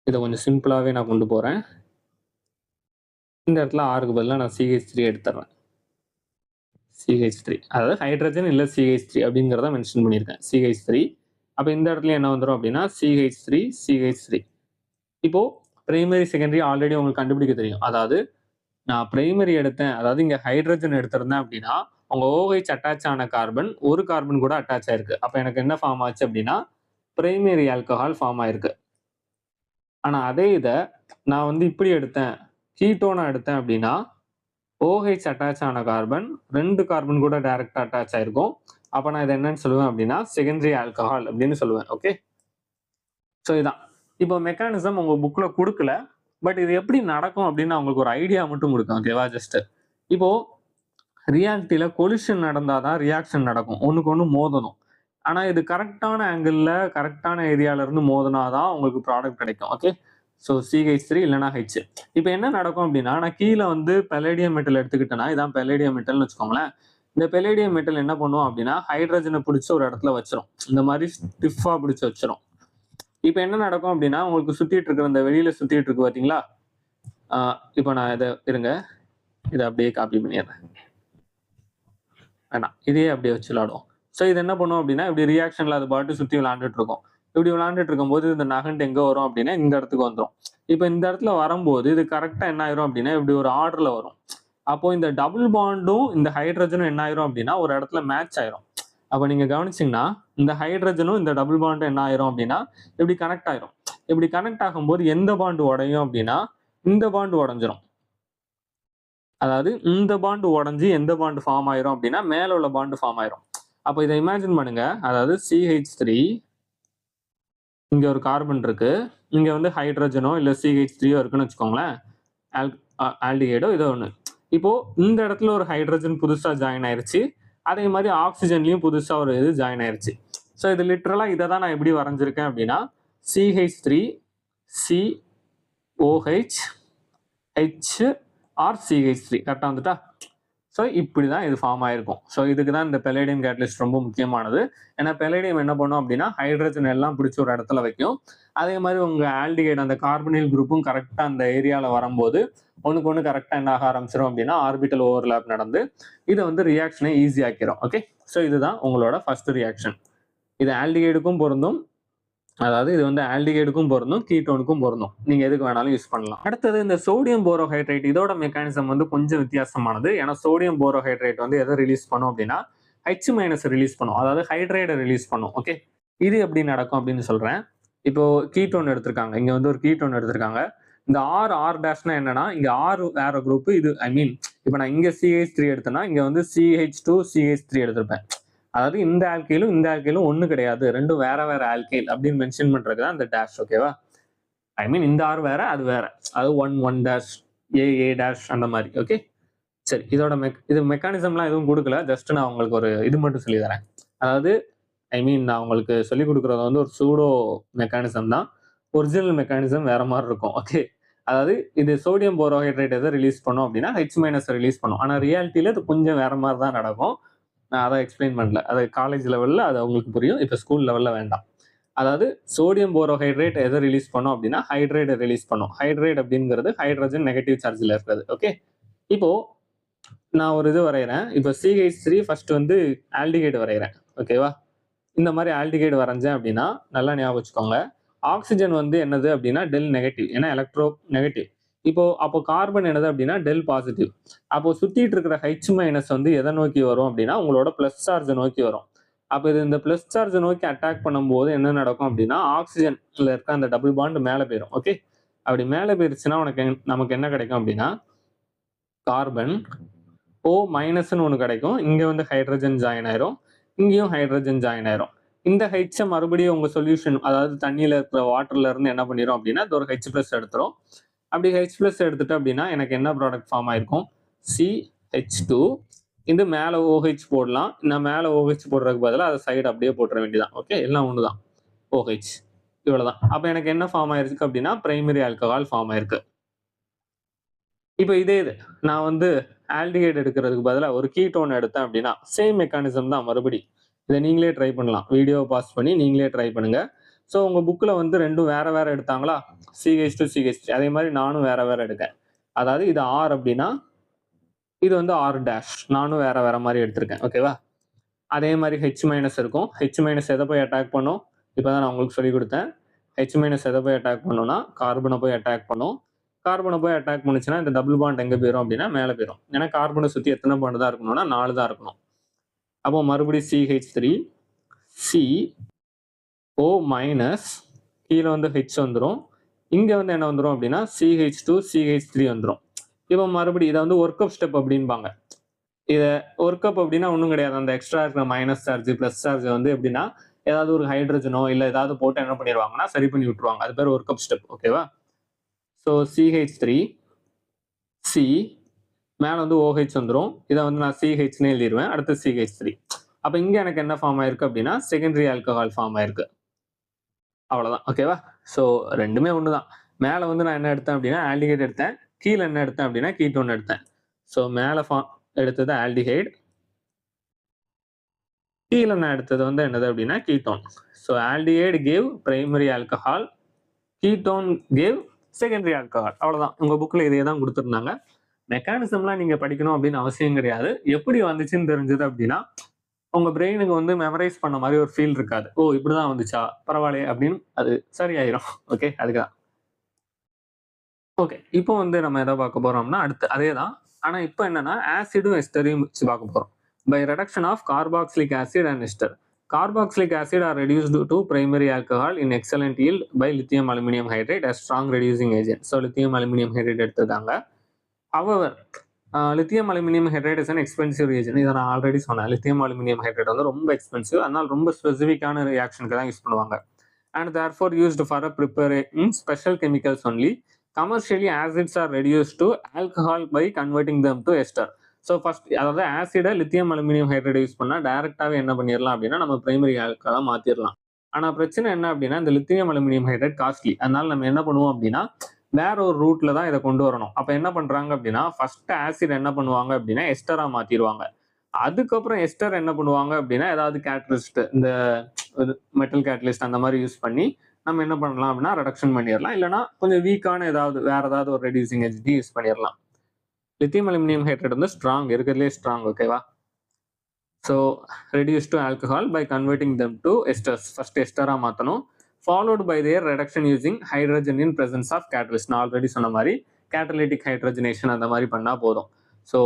இதை கொஞ்சம் சிம்பிளாவே நான் கொண்டு போறேன். இந்த இடத்துல Rக்கு பதிலாக நான் CH3 எடுத்துறேன். CH3, அதாவது ஹைட்ரஜன் இல்லை CH3 அப்படிங்கிறத மென்ஷன் பண்ணியிருக்கேன். CH3. அப்போ இந்த இடத்துல என்ன வந்துடும் அப்படின்னா CH3. இப்போ பிரைமரி செகண்டரி ஆல்ரெடி உங்களுக்கு கண்டுபிடிக்க தெரியும். அதாவது நான் பிரைமரி எடுத்தேன், அதாவது இங்க ஹைட்ரஜன் எடுத்திருந்தேன் அப்படின்னா உங்க OH அட்டாச் ஆன கார்பன் ஒரு கார்பன் கூட அட்டாச் ஆயிருக்கு. அப்போ எனக்கு என்ன ஃபார்ம் ஆச்சு அப்படின்னா பிரைமரி ஆல்கஹால் ஃபார்ம் ஆயிருக்கு. ஆனா அதே இதை நான் வந்து இப்படி எடுத்தேன், கீட்டோனா எடுத்தேன் அப்படின்னா OH அட்டாச் ஆன கார்பன் 2 கார்பன் கூட டைரக்டா அட்டாச் ஆயிருக்கும். அப்போ நான் இதை என்னன்னு சொல்லுவேன் அப்படின்னா செகண்டரி ஆல்கஹால் அப்படின்னு சொல்லுவேன். ஓகே, ஸோ இதான். இப்போ மெக்கானிசம் உங்க புக்ல கொடுக்கல, பட் இது எப்படி நடக்கும் அப்படின்னு உங்களுக்கு ஒரு ஐடியா மட்டும் கொடுக்கும். ஓகேவா? ஜஸ்ட் இப்போ ரியாக்டில கொலிஷன் நடந்தாதான் ரியாக்ஷன் நடக்கும், ஒண்ணுக்கு ஒன்று மோதணும். ஆனா இது கரெக்டான ஆங்கிள், கரெக்டான ஏரியால இருந்து மோதினாதான் உங்களுக்கு ப்ராடக்ட் கிடைக்கும். ஓகே, ஸோ CH3 இல்லைனா H. இப்போ என்ன நடக்கும் அப்படின்னா நான் கீழே வந்து பெலேடியம் மெட்டல் எடுத்துக்கிட்டேன்னா இதான் பெலேடியம் மெட்டல்னு வச்சுக்கோங்களேன். இந்த பெலேடியம் மெட்டல் என்ன பண்ணுவோம் அப்படின்னா ஹைட்ரஜனை பிடிச்சி ஒரு இடத்துல வச்சிரும், இந்த மாதிரி ஸ்டிஃபா பிடிச்சி வச்சிரும். இப்போ என்ன நடக்கும் அப்படின்னா உங்களுக்கு சுத்திட்டு இருக்கிற இந்த வெளியில சுத்திட்டு இருக்கு பாத்தீங்களா? இப்போ நான் இதை இதை அப்படியே காப்பி பண்ணிடுறேன். வேணாம், இதே அப்படியே வச்சு விளாடுவோம். ஸோ இது என்ன பண்ணும் அப்படின்னா இப்படி ரியாக்ஷன்ல அது பாட்டு சுத்தி விளாண்டுட்டு இருக்கும். இப்படி விளாண்டுட்டு இருக்கும்போது இந்த நகண்டு எங்க வரும் அப்படின்னா இந்த இடத்துக்கு வந்துடும். இப்போ இந்த இடத்துல வரும்போது இது கரெக்டா என்ன ஆயிரும் அப்படின்னா இப்படி ஒரு ஆர்டர்ல வரும். அப்போ இந்த டபுள் பாண்டும் இந்த ஹைட்ரஜனும் என்ன ஆயிரும் அப்படின்னா ஒரு இடத்துல மேட்ச் ஆயிரும். அப்போ நீங்க கவனிச்சிங்கன்னா இந்த ஹைட்ரஜனும் இந்த டபுள் பாண்டும் என்ன ஆயிரும் அப்படின்னா இப்படி கனெக்ட் ஆயிரும். இப்படி கனெக்ட் ஆகும்போது எந்த பாண்டு உடையும் அப்படின்னா இந்த பாண்டு உடஞ்சிரும். அதாவது இந்த பாண்டு உடஞ்சி எந்த பாண்டு ஃபார்ம் ஆயிரும் அப்படின்னா மேல உள்ள பாண்டு ஃபார்ம் ஆயிரும். அப்போ இதை இமேஜின் பண்ணுங்க. அதாவது CH3, இங்க ஒரு கார்பன் இருக்கு, இங்க வந்து ஹைட்ரஜனோ இல்ல CH3 இருக்குன்னு வச்சுக்கோங்களேன், ஆல்டிஹைடோ இதோ ஒண்ணு. இப்போ இந்த இடத்துல ஒரு ஹைட்ரஜன் புதுசா ஜாயின் ஆயிருச்சு, அதே மாதிரி ஆக்சிஜன்லயும் புதுசா ஒரு இது ஜாயின் ஆயிருச்சு. ஸோ இது லிட்டரலா இதை தான் நான் எப்படி வரைஞ்சிருக்கேன் அப்படின்னா CH3 COH H or CH3 கரெக்டாக வந்துட்டா. ஸோ இப்படி தான் இது ஃபார்ம் ஆயிருக்கும். ஸோ இதுக்கு தான் இந்த பெலேடியம் கேட்டலிஸ்ட் ரொம்ப முக்கியமானது. ஏன்னா பெலேடியம் என்ன பண்ணும் அப்படின்னா ஹைட்ரஜன் எல்லாம் பிடிச்சி ஒரு இடத்துல வைக்கும். அதே மாதிரி உங்கள் ஆல்டிகைடு அந்த கார்பனில் குரூப்பும் கரெக்டாக அந்த ஏரியாவில் வரும்போது ஒன்றுக்கு ஒன்று கரெக்டாக என்ன ஆக ஆரம்பிச்சிடும் அப்படின்னா ஆர்பிட்டல் ஓவர்லேப் நடந்து இதை வந்து ரியாக்ஷனை ஈஸி ஆக்கிரும். ஓகே, ஸோ இதுதான் உங்களோட ஃபர்ஸ்ட் ரியாக்ஷன். இது ஆல்டிகைடுக்கும் பொருந்தும், அதாவது இது வந்து ஆல்டிகைடுக்கும் பொருந்தும், கீட்டோனுக்கும் பொருந்தும். நீங்க எதுக்கு வேணாலும் யூஸ் பண்ணலாம். அடுத்தது இந்த சோடியம் போரோஹைட்ரேட், இதோட மெக்கானிசம் வந்து கொஞ்சம் வித்தியாசமானது. ஏன்னா சோடியம் போரோஹைட்ரேட் வந்து எதை ரிலீஸ் பண்ணும் அப்படின்னா H- ரிலீஸ் பண்ணும், அதாவது ஹைட்ரைடை ரிலீஸ் பண்ணும். ஓகே, இது எப்படி நடக்கும் அப்படின்னு சொல்றேன். இப்போ கீட்டோன் எடுத்திருக்காங்க, இங்க வந்து ஒரு கீட்டோன் எடுத்திருக்காங்க. இந்த ஆர் டேஷ்னா என்னன்னா, இங்க ஆர் வேற குரூப், இது ஐ மீன் இப்போ நான் இங்க CH3 எடுத்தேன்னா இங்க வந்து CH2 CH3 எடுத்திருப்பேன். அதாவது இந்த ஆல்கைலும் ஒண்ணு கிடையாது, ரெண்டும் வேற வேற ஆல்கைல் அப்படின்னு மென்ஷன் பண்றது தான் இந்த டேஷ். ஓகேவா, ஐ மீன் இந்த ஆர் வேற அது வேற, அது ஒன் டேஷ் ஏ டேஷ் அந்த மாதிரி. ஓகே, சரி, இதோட இது மெக்கானிசம்லாம் எதுவும் கொடுக்கல, ஜஸ்ட் நான் உங்களுக்கு ஒரு இது மட்டும் சொல்லி தரேன். அதாவது ஐ மீன் நான் உங்களுக்கு சொல்லிக் கொடுக்குறது வந்து ஒரு சூடோ மெக்கானிசம் தான், ஒரிஜினல் மெக்கானிசம் வேற மாதிரி இருக்கும். ஓகே, அதாவது இது சோடியம் போரோஹைட்ரேட் எதை ரிலீஸ் பண்ணும் அப்படின்னா H- ரிலீஸ் பண்ணும். ஆனால் ரியாலிட்டியில இது கொஞ்சம் வேற மாதிரி தான் நடக்கும். நான் அதை எக்ஸ்பிளைன் பண்ணல, அது காலேஜ் லெவலில் அது உங்களுக்கு புரியும், இப்போ ஸ்கூல் லெவலில் வேண்டாம். அதாவது சோடியம் போரோஹைட்ரேட் எதை ரிலீஸ் பண்ணும் அப்படின்னா ஹைட்ரைடை ரிலீஸ் பண்ணும். ஹைட்ரைட் அப்படிங்கிறது ஹைட்ரஜன் நெகட்டிவ் சார்ஜில் இருக்கிறது. ஓகே, இப்போ நான் ஒரு இது வரைகிறேன். இப்போ CH3 ஃபர்ஸ்ட் வந்து ஆல்டிகைடு வரைகிறேன். ஓகேவா, இந்த மாதிரி ஆல்டிகைடு வரைஞ்சேன் அப்படின்னா நல்லா ஞாபகம் வச்சுக்கோங்க, ஆக்சிஜன் வந்து என்னது அப்படின்னா டெல் நெகட்டிவ், ஏன்னா எலக்ட்ரோ நெகட்டிவ். அப்போ கார்பன் என்னது அப்படின்னா டெல் பாசிட்டிவ். அப்போ சுத்திட்டு இருக்கிற H- வந்து எதை நோக்கி வரும் அப்படின்னா உங்களோட பிளஸ் சார்ஜை நோக்கி வரும். அப்போ இது இந்த பிளஸ் சார்ஜை நோக்கி அட்டாக் பண்ணும்போது என்ன நடக்கும் அப்படின்னா ஆக்சிஜன்ல இருக்க அந்த டபுள் பாண்ட் மேலே போயிடும். ஓகே, அப்படி மேலே போயிருச்சுன்னா நமக்கு என்ன கிடைக்கும் அப்படின்னா கார்பன் O- ஒன்று கிடைக்கும். இங்க வந்து ஹைட்ரஜன் ஜாயின் ஆயிரும், இங்கேயும் ஹைட்ரஜன் ஜாயின் ஆயிரும். இந்த ஹெச்சை மறுபடியும் உங்க சொல்யூஷன், அதாவது தண்ணியில இருக்கிற வாட்டர்ல இருந்து என்ன பண்ணிரும் அப்படின்னா ஒரு H+ எடுத்துரும். அப்படி H+ எடுத்துட்டு அப்படின்னா எனக்கு என்ன ப்ராடக்ட் ஃபார்ம் ஆயிருக்கும், CH2. இந்த மேலே OH போடலாம், நான் மேலே OH போடுறதுக்கு பதிலாக அதை சைடு அப்படியே போட்டுற வேண்டியதான். ஓகே, எல்லாம் ஒன்று தான், OH இவ்வளவுதான். அப்போ எனக்கு என்ன ஃபார்ம் ஆயிருக்கு அப்படின்னா பிரைமரி ஆல்கஹால் ஃபார்ம் ஆயிருக்கு. இப்போ இதே இது நான் வந்து ஆல்டிகைட் எடுக்கிறதுக்கு பதிலாக ஒரு கீட்டோன் எடுத்தேன் அப்படின்னா சேம் மெக்கானிசம் தான். மறுபடி இதை நீங்களே ட்ரை பண்ணலாம், வீடியோ பாஸ் பண்ணி நீங்களே ட்ரை பண்ணுங்க. ஸோ உங்கள் புக்கில் வந்து ரெண்டும் வேற வேற எடுத்தாங்களா, CH2 CH3, அதே மாதிரி நானும் வேற வேற எடுத்தேன். அதாவது இது ஆர் அப்படின்னா இது வந்து ஆர் டேஷ், நானும் வேற வேற மாதிரி எடுத்திருக்கேன். ஓகேவா, அதே மாதிரி H- இருக்கும். H- எதை போய் அட்டாக் பண்ணும், இப்போதான் நான் உங்களுக்கு சொல்லி கொடுத்தேன். H- எதை போய் அட்டாக் பண்ணும்னா கார்பனை போய் அட்டாக் பண்ணும். கார்பனை போய் அட்டாக் பண்ணுச்சுன்னா இந்த டபுள் பாண்ட் எங்கே போயிடும் அப்படின்னா மேலே போயிடும். ஏன்னா கார்பனை சுற்றி எத்தனை பாண்ட் தான் இருக்கணும்னா 4 தான் இருக்கணும். அப்போ மறுபடியும் CH3 CO- கீழே வந்து H வந்துடும், இங்கே வந்து என்ன வந்துடும் அப்படின்னா CH2 CH3 வந்துடும். இப்போ மறுபடியும் இதை வந்து ஒர்க் அப் ஸ்டெப் அப்படின்பாங்க. இதை ஒர்க் அப் அப்படின்னா ஒன்றும் கிடையாது, அந்த எக்ஸ்ட்ரா இருக்கிற மைனஸ் சார்ஜ் ப்ளஸ் சார்ஜ் வந்து எப்படின்னா ஏதாவது ஒரு ஹைட்ரஜனோ இல்லை ஏதாவது போட்டு என்ன பண்ணிடுவாங்கன்னா சரி பண்ணி விட்டுருவாங்க. அது பேர் ஒர்க் அப் ஸ்டெப். ஓகேவா, ஸோ CH3 C மேலே வந்து OH வந்துடும். இதை வந்து நான் CHன்னு எழுதிடுவேன், அடுத்து CH3. அப்போ இங்கே எனக்கு என்ன ஃபார்ம் ஆயிருக்கு அப்படின்னா செகண்டரி ஆல்கஹால் ஃபார்ம் ஆயிருக்கு. அவ்வளோதான். ஓகேவா, ஸோ ரெண்டுமே ஒன்று தான். மேலே வந்து நான் என்ன எடுத்தேன் அப்படின்னா ஆல்டிகைட் எடுத்தேன், கீழே என்ன எடுத்தேன் அப்படின்னா கீட்டோன் எடுத்தேன். ஸோ மேலே எடுத்தது ஆல்டிகைட், கீழே நான் எடுத்தது வந்து என்னது அப்படின்னா ketone. So aldehyde gave primary alcohol, ketone gave secondary alcohol. அவ்வளோதான். உங்கள் புக்கில் இதே தான் கொடுத்துருந்தாங்க. மெக்கானிசம்லாம் நீங்கள் படிக்கணும் அப்படின்னு அவசியம் கிடையாது. எப்படி வந்துச்சுன்னு தெரிஞ்சது அப்படின்னா உங்கள் பிரெயினுக்கு வந்து மெமரைஸ் பண்ண மாதிரி ஒரு ஃபீல் இருக்காது. ஓ இப்படிதான் வந்துச்சா பரவாயில்லையே அப்படின்னு அது சரியாயிரும். ஓகே, அதுக்குதான். ஓகே, இப்போ வந்து நம்ம எதை பார்க்க போறோம்னா அடுத்து அதே தான், ஆனால் இப்போ என்னன்னா ஆசிடும் எஸ்டரையும் வச்சு பார்க்க போகிறோம். By reduction of carboxylic acid and ester. Carboxylic acid are reduced to primary alcohol in excellent yield by lithium aluminum hydride as strong reducing agent. So lithium aluminum hydride எடுத்துதாங்க. However, lithium aluminum hydride is an expensive reagent. இதை நான் already சொன்னேன், lithium aluminum hydride வந்து ரொம்ப expensive, அதனால் ரொம்ப ஸ்பெசிஃபிக்கான ரியாக்ஷனுக்கு தான் use பண்ணுவாங்க. And therefore used for a preparing special chemicals only. Commercially acids are reduced to alcohol by converting them to ester. So first அதாவது ஆசிடை லித்தியம் அலுமினியம் ஹைட்ரைடு யூஸ் பண்ணால் டைரெக்டாகவே என்ன பண்ணிடலாம் அப்படின்னா நம்ம பிரைமரி ஆல்கஹாலாக மாற்றிடலாம். ஆனா பிரச்சனை என்ன அப்படின்னா, இந்த லித்தியம் அலுமினியம் ஹைட்ரைட் காஸ்ட்லி. அதனால நம்ம என்ன பண்ணுவோம் அப்படின்னா, வேற ஒரு ரூட்ல தான் இத கொண்டு வரணும். அப்ப என்ன பண்றாங்க அப்படின்னா, ஃபர்ஸ்ட் ஆசிட் என்ன பண்ணுவாங்க அப்படின்னா, எஸ்டரா மாத்திருவாங்க. அதுக்கப்புறம் எஸ்டர் என்ன பண்ணுவாங்க அப்படின்னா, ஏதாவது கேட்டலிஸ்ட் இந்த மெட்டல் கேட்டலிஸ்ட் அந்த மாதிரி யூஸ் பண்ணி நம்ம என்ன பண்ணலாம் அப்படின்னா ரிடக்ஷன் பண்ணிடலாம். இல்லைன்னா கொஞ்சம் வீக்கான ஏதாவது வேற ஏதாவது ஒரு ரெடியூசிங் ஏஜென்ட் யூஸ் பண்ணிடலாம். லித்தியம் அலுமினியம் ஹைட்ரைட் வந்து ஸ்ட்ராங், இருக்கிறதுலே ஸ்ட்ராங். ஓகேவா? So reduce to alcohol by converting them to esters. First எஸ்டரா மாற்றணும். Followed by their reduction using hydrogen in presence of catalyst. நான் ஆல்ரெடி சொன்ன மாதிரி கேட்டலிட்டிக் ஹைட்ரஜனேஷன் அந்த மாதிரி பண்ணா போதும். ஸோ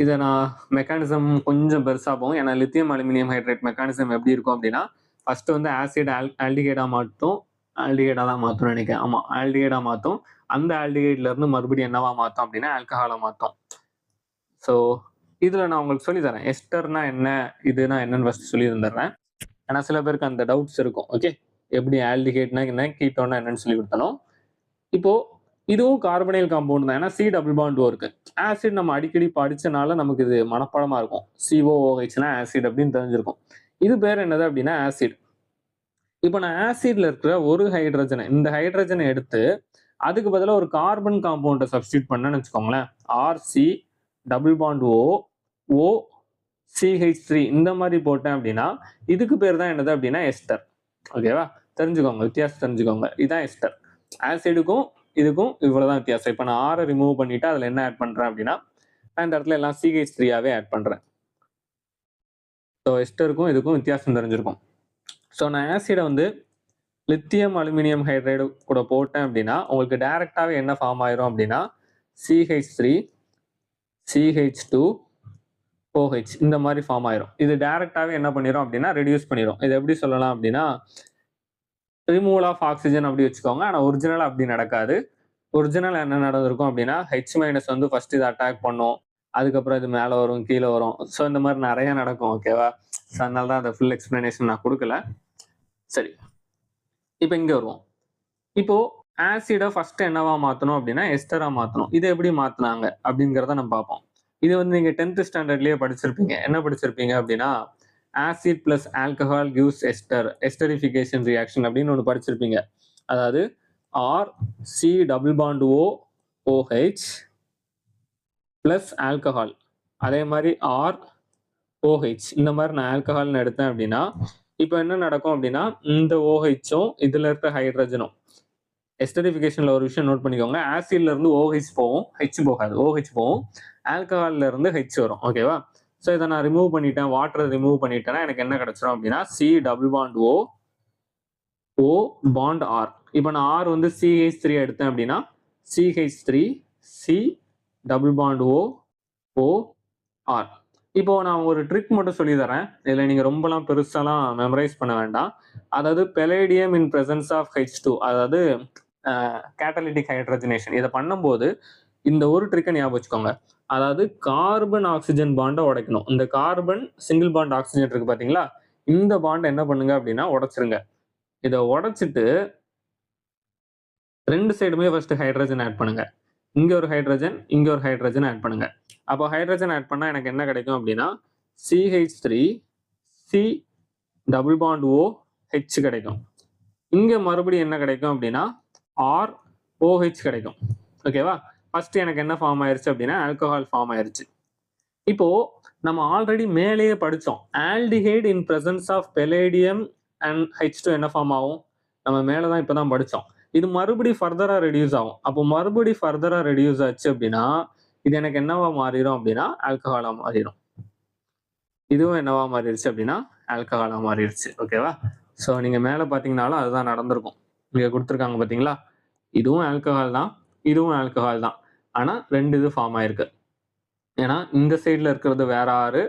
இதை நான் மெக்கானிசம் கொஞ்சம் பெருசாக போகும். ஏன்னா லித்தியம் அலுமினியம் ஹைட்ரேட் மெக்கானிசம் எப்படி இருக்கும் அப்படின்னா, ஃபர்ஸ்ட் வந்து ஆசிட் ஆல்டிகைடா மாற்றும். ஆல்டிகைடா தான் மாற்றும் நினைக்கிறேன். ஆமாம், ஆல்டிகைடா மாற்றும். அந்த ஆல்டிகைட்ல இருந்து மறுபடியும் என்னவா மாற்றும் அப்படின்னா ஆல்கஹாலை மாற்றும். ஸோ இதில் நான் உங்களுக்கு சொல்லி தரேன் எஸ்டர்னா என்ன, இதுனா என்னன்னு ஃபர்ஸ்ட் சொல்லி தந்துடுறேன். ஏன்னா சில பேருக்கு அந்த டவுட்ஸ் இருக்கும். ஓகே, எப்படி ஆல்டிகைட்னா என்ன, கீட்டோன்னா என்னன்னு சொல்லி கொடுத்தாலும். இப்போ இதுவும் கார்பனைல் காம்பவுண்ட் தான். ஏன்னா சி டபுள் பாண்ட் ஓ இருக்கு. ஆசிட் நம்ம அடிக்கடி படிச்சனால நமக்கு இது மனப்பாடமா இருக்கும். COOHனா ஆசிட் அப்படின்னு தெரிஞ்சிருக்கும். இது பேர் என்னது அப்படின்னா ஆசிட். இப்போ நான் ஆசிட்ல இருக்கிற ஒரு ஹைட்ரஜனை, இந்த ஹைட்ரஜனை எடுத்து அதுக்கு பதிலாக ஒரு கார்பன் காம்பவுண்டை சப்ஸ்டியூட் பண்ணேன்னு வச்சுக்கோங்களேன். RC double bond O CH3 இந்த மாதிரி போட்டேன் அப்படின்னா இதுக்கு பேர் தான் என்னது அப்படின்னா எஸ்டர். ஓகேவா? தெரிஞ்சுக்கோங்க, வித்தியாசம் தெரிஞ்சுக்கோங்க. இதுதான் எஸ்டர். ஆசிடுக்கும் இதுக்கும் இவ்வளவுதான் வித்தியாசம். இப்போ நான் ஆரை ரிமூவ் பண்ணிட்டு அதுல என்ன ஆட் பண்றேன் அப்படின்னா, நான் இந்த இடத்துல எல்லாம் CH3ஆவே ஆட் பண்றேன். ஸோ எஸ்டருக்கும் இதுக்கும் வித்தியாசம் தெரிஞ்சிருக்கும். ஸோ நான் ஆசிடை வந்து லித்தியம் அலுமினியம் ஹைட்ரைடு கூட போட்டேன் அப்படின்னா உங்களுக்கு டைரக்டாவே என்ன ஃபார்ம் ஆயிரும் அப்படின்னா CH3 CH2 OH இந்த மாதிரி ஃபார்ம் ஆயிரும். இது டைரக்டாவே என்ன பண்ணிரும் அப்படின்னா ரெடியூஸ் பண்ணிரும். இது எப்படி சொல்லலாம் அப்படின்னா ரிமூவல் ஆஃப் ஆக்சிஜன் அப்படி வச்சுக்கோங்க. ஆனால் ஒரிஜினல் அப்படி நடக்காது. ஒரிஜினல் என்ன நடந்திருக்கும் அப்படின்னா H- வந்து ஃபர்ஸ்ட் இதை அட்டாக் பண்ணும். அதுக்கப்புறம் இது மேலே வரும், கீழே வரும். ஸோ இந்த மாதிரி நிறைய நடக்கும். ஓகேவா? ஸோ அதனால தான் அந்த ஃபுல் எக்ஸ்பிளனேஷன் நான் கொடுக்கல. சரி, இப்போ இங்கே வருவோம். இப்போ ஆசிடை ஃபர்ஸ்ட் என்னவா மாற்றணும் அப்படின்னா எஸ்டரா மாற்றணும். இதை எப்படி மாற்றினாங்க அப்படிங்கிறத நம்ம பார்ப்போம். இது வந்து நீங்கள் 10th ஸ்டாண்டர்ட்லேயே படிச்சிருப்பீங்க. என்ன படிச்சிருப்பீங்க அப்படின்னா acid plus alcohol gives ester, esterification reaction அப்படின்னு ஒன்று படிச்சிருப்பீங்க. அதாவது RC double bond OH plus alcohol, அதே மாதிரி ROH இந்த மாதிரி நான் ஆல்கஹால்னு எடுத்தேன் அப்படின்னா இப்போ என்ன நடக்கும் அப்படின்னா இந்த OHும் இதுல இருக்க ஹைட்ரஜனும் எஸ்டரிஃபிகேஷன்ல ஒரு விஷயம் நோட் பண்ணிக்கோங்க. ஆசிட்ல இருந்து OH போகும், H போகாது. OH போகும், ஆல்கஹால்ல இருந்து H வரும். ஓகேவா? ஸோ இதை நான் ரிமூவ் பண்ணிட்டேன், வாட்டரை ரிமூவ் பண்ணிட்டேன்னா எனக்கு என்ன கிடைச்சிரும் அப்படின்னா C double bond O bond R. இப்போ நான் R வந்து CH3 எடுத்தேன் அப்படின்னா CH3 C double bond O R. இப்போ நான் ஒரு ட்ரிக் மட்டும் சொல்லி தரேன். இதில் நீங்கள் ரொம்பலாம் பெருசாலாம் மெமரைஸ் பண்ண வேண்டாம். அதாவது palladium in presence of H2, அதாவது கேட்டலிட்டிக் ஹைட்ரஜனேஷன். இதை பண்ணும்போது இந்த ஒரு ட்ரிக்கை ஞாபகம் வச்சுக்கோங்க. அதாவது கார்பன் ஆக்சிஜன் பாண்டை உடைக்கணும். இந்த கார்பன் சிங்கிள் பாண்ட் ஆக்சிஜன் இருக்கு பார்த்தீங்களா, இந்த பாண்டை என்ன பண்ணுங்க அப்படின்னா உடைச்சிருங்க. இதை உடைச்சிட்டு ரெண்டு சைடுமே ஃபர்ஸ்ட் ஹைட்ரஜன் ஆட் பண்ணுங்க. இங்க ஒரு ஹைட்ரஜன், இங்க ஒரு ஹைட்ரஜன் ஆட் பண்ணுங்க. அப்போ ஹைட்ரஜன் ஆட் பண்ணா எனக்கு என்ன கிடைக்கும் அப்படின்னா CH3 C double bond OH கிடைக்கும். இங்க மறுபடியும் என்ன கிடைக்கும் அப்படின்னா ROH கிடைக்கும். ஓகேவா? ஃபர்ஸ்ட் எனக்கு என்ன ஃபார்ம் ஆயிருச்சு அப்படின்னா ஆல்கஹால் ஃபார்ம் ஆயிருச்சு. இப்போ நம்ம ஆல்ரெடி மேலேயே படிச்சோம், aldehyde in presence of palladium and H2 என்ன ஃபார்ம் ஆகும், நம்ம மேலதான் இப்பதான் படிச்சோம். இது மறுபடியும் ஃபர்தரா ரெடியூஸ் ஆகும். அப்போ மறுபடியும் ஃபர்தரா ரெடியூஸ் ஆச்சு அப்படின்னா இது எனக்கு என்னவா மாறிடும் அப்படின்னா ஆல்கஹாலா மாறிடும். இதுவும் என்னவா மாறிடுச்சு அப்படின்னா ஆல்கஹாலா மாறிடுச்சு. ஓகேவா? ஸோ நீங்க மேல பாத்தீங்கன்னாலும் அதுதான் நடந்திருக்கும். இங்க கொடுத்துருக்காங்க பாத்தீங்களா, இதுவும் ஆல்கஹால் தான், இதுவும் ஆல்கஹால் தான். ஆனா ரெண்டு இது ஃபார்ம் ஆயிருக்கு. ஏன்னா இந்த சைட்ல இருக்கிறது வேற ஆறு,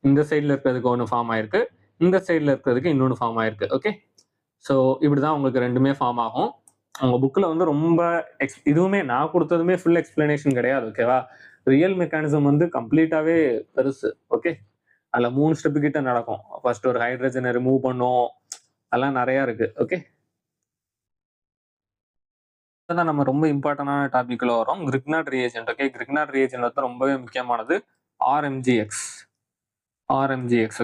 இந்த சைட்ல இருக்கிறதுக்கு ஒன்று ஃபார்ம் ஆயிருக்கு, இந்த சைட்ல இருக்கிறதுக்கு இன்னொன்று ஃபார்ம் ஆயிருக்கு. ஓகே, ஸோ இப்படிதான் உங்களுக்கு ரெண்டுமே ஃபார்ம் ஆகும். உங்க புக்கில் வந்து ரொம்ப இதுவுமே நான் கொடுத்ததுமே ஃபுல் எக்ஸ்பிளனேஷன் கிடையாது. ஓகேவா? ரியல் மெக்கானிசம் வந்து கம்ப்ளீட்டாவே பெருசு. ஓகே, அதில் 3 ஸ்டெப்பு கிட்ட நடக்கும். ஃபர்ஸ்ட் ஒரு ஹைட்ரஜனை ரிமூவ் பண்ணும், அதெல்லாம் நிறைய இருக்கு. ஓகே, தான் நம்ம ரொம்ப இம்பார்ட்டன்டான டாபிக்ல வரும், Grignard reagent. Okay, Grignard reagent வந்து ரொம்பவே முக்கியமானது. RMGX.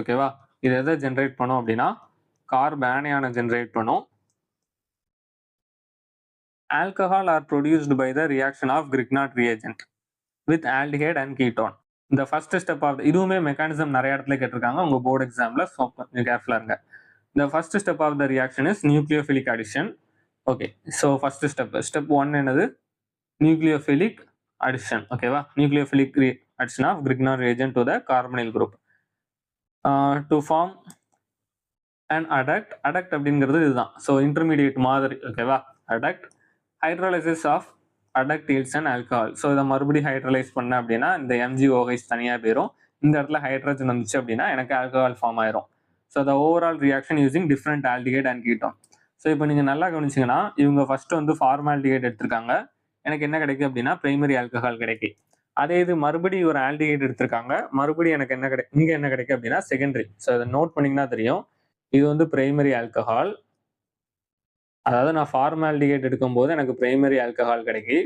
ஓகேவா? இது எதை ஜென்ரேட் பண்ணும் அப்படின்னா கார்பேனியானை ஜென்ரேட் பண்ணும். Alcohol are produced by the reaction of Grignard reagent with aldehyde and ketone. இந்த ஃபர்ஸ்ட் ஸ்டெப் ஆஃப் இதுவுமே மெக்கானிசம் நிறைய இடத்துல கேட்டிருக்காங்க உங்க போர்டு எக்ஸாம்ல. ஸோ கொஞ்சம் கேர்ஃபுல்லா இருங்க. The first step of the reaction is nucleophilic addition. Okay, so first step 1 என்னது nucleophilic addition. ஓகேவா, nucleophilic addition of Grignard reagent to the carbonyl group to form an adduct. Adduct அப்படிங்கிறது இதுதான். So intermediate மாதிரி. ஓகேவா, adduct hydrolysis of adduct yields an alcohol. So இதை மறுபடியும் hydrolase பண்ண அப்படின்னா இந்த MgOH தனியாக போயிடும். இந்த இடத்துல ஹைட்ரஜன் வந்துச்சு அப்படின்னா எனக்கு ஆல்கஹால் ஃபார்ம் ஆயிரும். So the overall reaction using different aldehyde and ketone. So இப்போ நீங்கள் நல்லா கவனிச்சிங்கன்னா இவங்க ஃபர்ஸ்ட் வந்து ஃபார்மால்டிஹைட் எடுத்திருக்காங்க. எனக்கு என்ன கிடைக்கும் அப்படின்னா பிரைமரி ஆல்கஹால் கிடைக்கும். அதே இது மறுபடியும் ஒரு ஆல்டிஹைட் எடுத்திருக்காங்க. மறுபடியும் எனக்கு என்ன இங்கே என்ன கிடைக்கும் அப்படின்னா செகண்டரி. ஸோ இதை நோட் பண்ணிங்கன்னா தெரியும். இது வந்து பிரைமரி ஆல்கஹால். அதாவது நான் ஃபார்மால்டிஹைட் எடுக்கும்போது எனக்கு பிரைமரி ஆல்கஹால் கிடைக்கும்.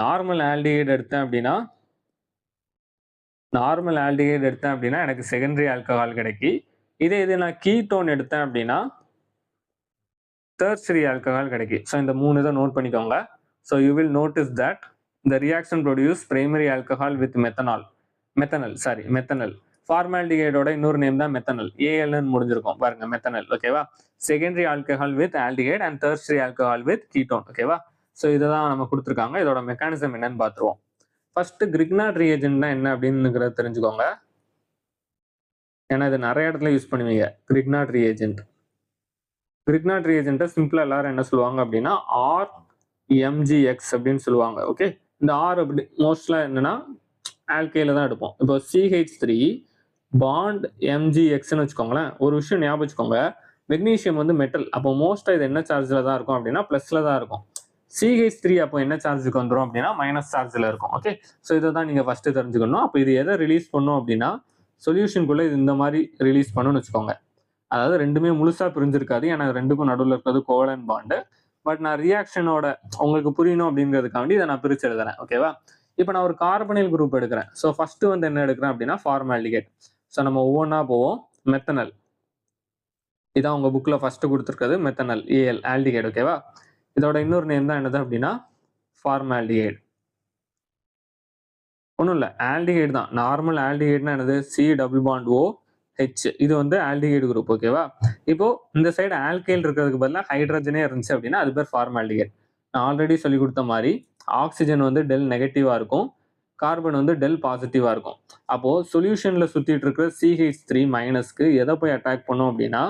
நார்மல் ஆல்டிஹைட் எடுத்தேன் அப்படின்னா எனக்கு செகண்டரி ஆல்கஹால் கிடைக்கி. இதே இது நான் கீட்டோன் எடுத்தேன் அப்படின்னா டெர்ஷரி ஆல்கஹால் கிடைக்கும். ஸோ இந்த 3 இதை நோட் பண்ணிக்கோங்க. So you will notice that இந்த reaction produce primary alcohol with methanal. ஃபார்மால்டிஹைடோட இன்னொரு நேம் தான் மெத்தனல். ஏஎல்னு முடிஞ்சிருக்கும் பாருங்க, மெத்தனல். ஓகேவா, secondary alcohol with aldehyde and tertiary alcohol with ketone. ஓகேவா, ஸோ இதை தான் நம்ம கொடுத்துருக்காங்க. இதோட மெக்கானிசம் என்னன்னு பார்த்துருவோம். ஃபர்ஸ்ட் கிரிக்னாட் ரியேஜென்ட்னா என்ன அப்படின்னு தெரிஞ்சுக்கோங்க. ஏன்னா இது நிறைய இடத்துல யூஸ் பண்ணுவீங்க. கிரிக்னாட் ரியேஜென்ட்டை சிம்பிளா எல்லாரும் என்ன சொல்லுவாங்க அப்படின்னா RMgX அப்படின்னு சொல்லுவாங்க. ஓகே, இந்த ஆர் அப்படி மோஸ்ட்லா என்னன்னா ஆல்கைல தான் எடுப்போம். இப்போ CH3 பாண்ட் MgXன்னு வச்சுக்கோங்களேன். ஒரு விஷயம் ஞாபகம் வச்சுக்கோங்க, மெக்னீசியம் வந்து மெட்டல். அப்போ மோஸ்டா இது என்ன சார்ஜ்ல தான் இருக்கும் அப்படின்னா பிளஸ்ல தான் இருக்கும். CH3 அப்போ என்ன சார்ஜுக்கு வந்துடும் அப்படின்னா மைனஸ் சார்ஜில் இருக்கும். ஓகே, ஸோ இதை தான் நீங்கள் ஃபர்ஸ்ட் தெரிஞ்சுக்கணும். அப்போ இது எதை ரிலீஸ் பண்ணும் அப்படின்னா சொல்யூஷனுக்குள்ளே இது இந்த மாதிரி ரிலீஸ் பண்ணுன்னு வச்சுக்கோங்க. அதாவது ரெண்டுமே முழுசாக பிரிஞ்சிருக்காது, ஏன்னா ரெண்டுக்கும் நடுவில் இருக்கிறது கோவலன் பாண்டு. பட் நான் ரியாக்ஷனோட உங்களுக்கு புரியணும் அப்படிங்கிறதுக்காண்டி இதை நான் பிரிச்சு எழுதுறேன். ஓகேவா, இப்போ நான் ஒரு கார்பனைல் குரூப் எடுக்கிறேன். ஸோ ஃபர்ஸ்ட் வந்து என்ன எடுக்கிறேன் அப்படின்னா ஃபார்மால்டிஹைட். ஸோ நம்ம ஒவ்வொன்றா போவோம். மெத்தனல் இதான் உங்க புக்கில் ஃபர்ஸ்ட் கொடுத்துருக்கிறது. Methanal AL aldehyde. ஓகேவா, இதோட இன்னொரு நேம் தான் என்னது அப்படின்னா ஃபார்மால்டிஹைட். ஒன்றும் இல்லை, ஆல்டிஹைட் தான். நார்மல் ஆல்டிஹைட்னா என்னது COH. இது வந்து ஆல்டிஹைட் குரூப். ஓகேவா, இப்போ இந்த சைடு ஆல்கைல் இருக்கிறதுக்கு பதிலாக ஹைட்ரஜனே இருந்துச்சு அப்படின்னா அது பேர் ஃபார்மால்டிஹைட். நான் ஆல்ரெடி சொல்லி கொடுத்த மாதிரி ஆக்சிஜன் வந்து டெல் நெகட்டிவா இருக்கும், கார்பன் வந்து டெல் பாசிட்டிவா இருக்கும். அப்போ சொல்யூஷன்ல சுத்திட்டு இருக்கிற CH3 மைனஸ்க்கு எதை போய் அட்டாக் பண்ணும் அப்படின்னா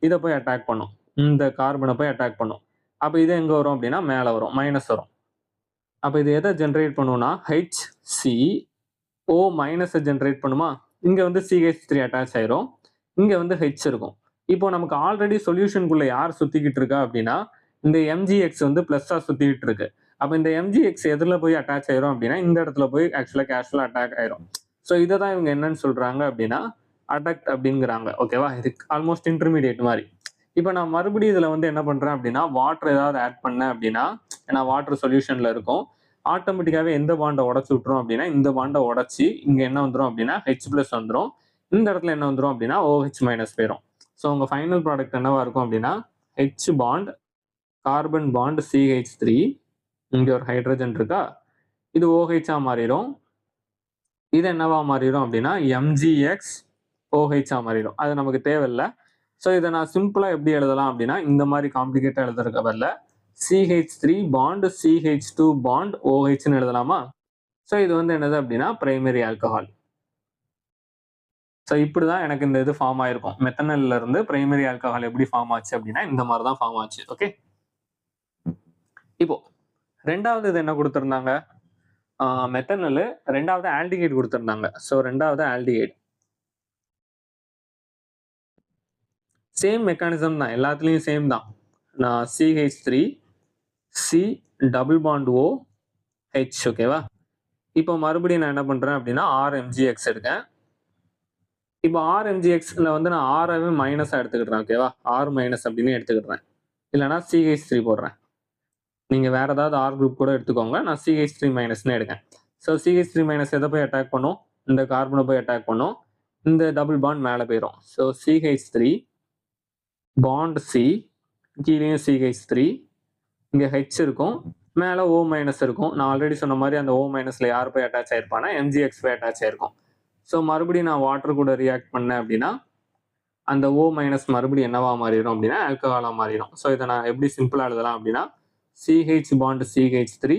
இதை போய் அட்டாக் பண்ணும், இந்த கார்பனை போய் அட்டாக் பண்ணும். அப்போ இது எங்கே வரும் அப்படின்னா மேலே வரும், மைனஸ் வரும். அப்போ இது எதை ஜென்ரேட் பண்ணுன்னா HCO மைனஸை ஜென்ரேட் பண்ணுமா. இங்கே வந்து CH3 அட்டாச் ஆயிரும், இங்கே வந்து H இருக்கும். இப்போ நமக்கு ஆல்ரெடி சொல்யூஷனுக்குள்ள யார் சுற்றிக்கிட்டு இருக்கா அப்படின்னா இந்த MgX வந்து ப்ளஸ்ஸாக சுற்றிக்கிட்டு இருக்கு. அப்போ இந்த MgX எதில் போய் அட்டாச் ஆயிரும் அப்படின்னா இந்த இடத்துல போய் ஆக்சுவலாக கேஷுவலாக அட்டாக் ஆயிரும். ஸோ இதை தான் இவங்க என்னன்னு சொல்கிறாங்க அப்படின்னா அடக்ட் அப்படிங்கிறாங்க. ஓகேவா, இது ஆல்மோஸ்ட் இன்டர்மீடியேட் மாதிரி. இப்போ நான் மறுபடியும் இதில் வந்து என்ன பண்ணுறேன் அப்படின்னா வாட்டர் ஏதாவது ஆட் பண்ணேன் அப்படின்னா, ஏன்னா வாட்டர் சொல்யூஷனில் இருக்கும், ஆட்டோமேட்டிக்காகவே எந்த பாண்டை உடச்சி விட்டுரும் அப்படின்னா இந்த பாண்டை உடச்சி இங்கே என்ன வந்துடும் அப்படின்னா H+ வந்துடும். இந்த இடத்துல என்ன வந்துடும் அப்படின்னா OH- போயிடும். ஸோ உங்கள் ஃபைனல் ப்ராடக்ட் என்னவா இருக்கும் அப்படின்னா H bond carbon bond CH3, இங்கே ஒரு ஹைட்ரஜன் இருக்கா, இது OH மாறிடும். இது என்னவா மாறிடும் அப்படின்னா MgX OH மாறிடும். அது நமக்கு தேவையில்லை. ஸோ இதை நான் சிம்பிளாக எப்படி எழுதலாம் அப்படின்னா இந்த மாதிரி காம்ப்ளிகேட்டாக எழுதுறதுக்கு பதில் CH3 பாண்ட் CH2 பாண்ட் OHன்னு எழுதலாமா. ஸோ இது வந்து என்னது அப்படின்னா பிரைமரி ஆல்கஹால். ஸோ இப்படி தான் எனக்கு இந்த இது ஃபார்ம் ஆயிருக்கும். மெத்தனல்ல இருந்து பிரைமரி ஆல்கஹால் எப்படி ஃபார்ம் ஆச்சு அப்படின்னா இந்த மாதிரி தான் ஃபார்ம் ஆச்சு. ஓகே, இப்போ ரெண்டாவது இது என்ன கொடுத்துருந்தாங்க, மெத்தனல். ரெண்டாவது ஆல்டிஹைட் கொடுத்துருந்தாங்க. ஸோ ரெண்டாவது ஆல்டிஹைட் சேம் மெக்கானிசம் தான், எல்லாத்துலேயும் சேம் தான். நான் CH3 C double bond OH. ஓகேவா, இப்போ மறுபடியும் நான் என்ன பண்ணுறேன் அப்படின்னா RMgX எடுக்கேன். இப்போ RMgXல வந்து நான் ஆறாவே மைனஸாக எடுத்துக்கிட்டேன். ஓகேவா, R- அப்படின்னு எடுத்துக்கிட்டேன். இல்லைனா CH3 போடுறேன். நீங்கள் வேற ஏதாவது R குரூப் கூட எடுத்துக்கோங்க. நான் CH3- எடுக்கேன். ஸோ CH3- எதை போய் அட்டாக் பண்ணும், இந்த கார்பனை போய் அட்டாக் பண்ணும். இந்த டபுள் பாண்ட் மேலே போயிடும். ஸோ CH3 பாண்ட் C, கீழேயும் CH3, இங்கே ஹெச் இருக்கும், மேலே O மைனஸ் இருக்கும். நான் ஆல்ரெடி சொன்ன மாதிரி அந்த O மைனஸில் யார் போய் அட்டாச் ஆயிருப்பானா MgX போய் அட்டாச் ஆயிருக்கும். ஸோ மறுபடியும் நான் வாட்டர் கூட ரியாக்ட் பண்ணேன் அப்படின்னா அந்த O மைனஸ் மறுபடியும் என்னவா மாறிடும் அப்படின்னா ஆல்கஹாலாக மாறிடும். ஸோ இதை நான் எப்படி சிம்பிளாக எழுதலாம் அப்படின்னா CH பாண்ட் CH3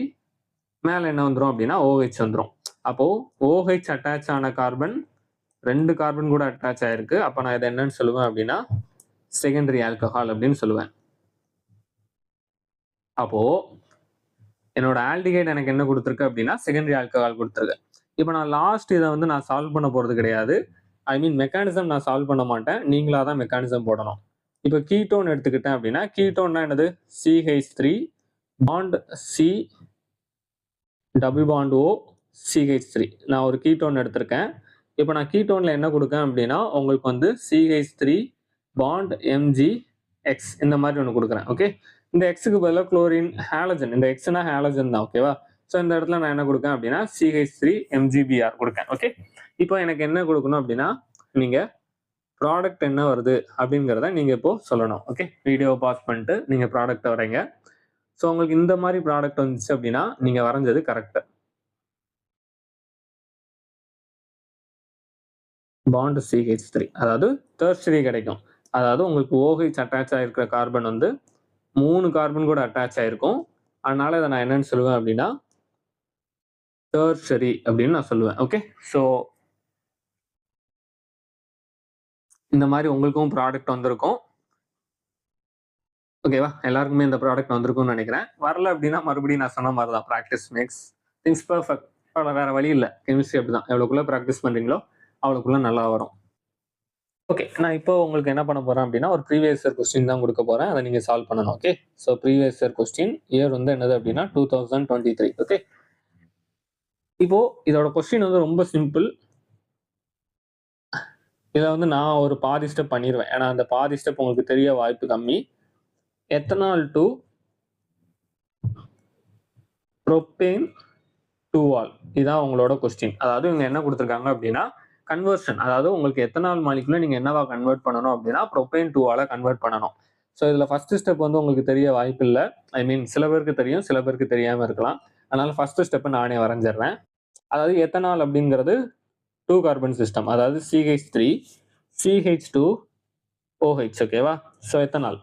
மேலே என்ன வந்துடும் அப்படின்னா OH வந்துடும். அப்போது OH அட்டாச் ஆன கார்பன் 2 கார்பன் கூட அட்டாச் ஆயிருக்கு. அப்போ நான் இதை என்னன்னு சொல்லுவேன் அப்படின்னா செகண்டரி ஆல்கஹால் அப்படின்னு சொல்லுவேன். அப்போ என்னோட ஆல்டிகைட் எனக்கு என்ன கொடுத்துருக்கு அப்படின்னா செகண்டரி ஆல்கஹால் கொடுத்துருக்கு. இப்போ நான் லாஸ்ட் இதை வந்து நான் சால்வ் பண்ண போகிறது கிடையாது. ஐ மீன் மெக்கானிசம் நான் சால்வ் பண்ண மாட்டேன், நீங்களாக தான் மெக்கானிசம் போடணும். இப்போ கீட்டோன் எடுத்துக்கிட்டேன் அப்படின்னா கீட்டோன்னா என்னது CH3 bond C double bond O CH3. நான் ஒரு கீட்டோன் எடுத்திருக்கேன். இப்போ நான் கீட்டோனில் என்ன கொடுக்கேன் அப்படின்னா உங்களுக்கு வந்து CH3 பாண்ட் MgX இந்த மாதிரி ஒன்று கொடுக்குறேன். ஓகே, இந்த எக்ஸுக்கு பதிலாக குளோரின் ஹாலஜன், இந்த எக்ஸ்னா ஹாலஜன் தான். ஓகேவா? ஸோ இந்த இடத்துல நான் என்ன கொடுக்கேன் அப்படின்னா CH3 MgBr கொடுக்கேன். ஓகே, இப்போ எனக்கு என்ன கொடுக்கணும் அப்படின்னா நீங்கள் ப்ராடக்ட் என்ன வருது அப்படிங்கிறத நீங்கள் இப்போ சொல்லணும். ஓகே, வீடியோ பாஸ் பண்ணிட்டு நீங்கள் ப்ராடக்டை வரைங்க. ஸோ உங்களுக்கு இந்த மாதிரி ப்ராடக்ட் வந்துச்சு அப்படின்னா நீங்கள் வரைஞ்சது கரெக்டு. பாண்ட் CH3 அதாவது டெர்ஷரி கிடைக்கும். அதாவது உங்களுக்கு OH அட்டாச் ஆகிருக்கிற கார்பன் வந்து 3 கார்பன் கூட அட்டாச் ஆகிருக்கும். அதனால இதை நான் என்னன்னு சொல்லுவேன் அப்படின்னா டெர்ஷரி அப்படின்னு நான் சொல்லுவேன். ஓகே, ஸோ இந்த மாதிரி உங்களுக்கும் ப்ராடக்ட் வந்திருக்கும். ஓகேவா? எல்லாருக்குமே இந்த ப்ராடக்ட் வந்திருக்கும்னு நினைக்கிறேன். வரல அப்படின்னா மறுபடியும் நான் சொன்ன மாதிரி தான், ப்ராக்டிஸ் மேக்ஸ் திங்ஸ் பர்ஃபெக்ட். வேற வழி இல்லை, கெமிஸ்ட்ரி அப்படி தான். எவ்வளோக்குள்ள ப்ராக்டிஸ் பண்ணுறீங்களோ அவ்வளோக்குள்ள நல்லா வரும். ஓகே, நான் இப்போ உங்களுக்கு என்ன பண்ண போகிறேன் அப்படின்னா ஒரு ப்ரீவியஸ் இயர் கொஸ்டின் தான் கொடுக்க போகிறேன், அதை நீங்கள் சால்வ் பண்ணணும். Okay, so previous year question year வந்து என்னது அப்படின்னா 2023. ஓகே, இப்போ இதோட கொஸ்டின் வந்து ரொம்ப சிம்பிள். இதை வந்து நான் ஒரு பாதி ஸ்டெப் பண்ணிடுவேன், ஏன்னா அந்த பாதி ஸ்டெப் உங்களுக்கு தெரிய வாய்ப்பு கம்மி. Ethanol to propane to all, இதுதான் உங்களோட கொஸ்டின். அதாவது இவங்க என்ன கொடுத்துருக்காங்க அப்படின்னா கன்வர்ஷன், அதாவது உங்களுக்கு எத்தனால் மாலிகுலை நீங்கள் என்னவா கன்வெர்ட் பண்ணணும் அப்படின்னா ப்ரோப்பேன் டு ஆலை கன்வெர்ட் பண்ணணும். ஸோ இதில் ஃபர்ஸ்ட் ஸ்டெப் வந்து உங்களுக்கு தெரிய வாய்ப்பு இல்லை. ஐ மீன் சில பேருக்கு தெரியும், சில பேருக்கு தெரியாமல் இருக்கலாம். அதனால ஃபர்ஸ்ட் ஸ்டெப்பை நானே வரைஞ்சிடுறேன். அதாவது எத்தனால் அப்படிங்கிறது 2 கார்பன் சிஸ்டம், அதாவது CH3 CH2 OH. ஓகேவா? ஸோ எத்தனால்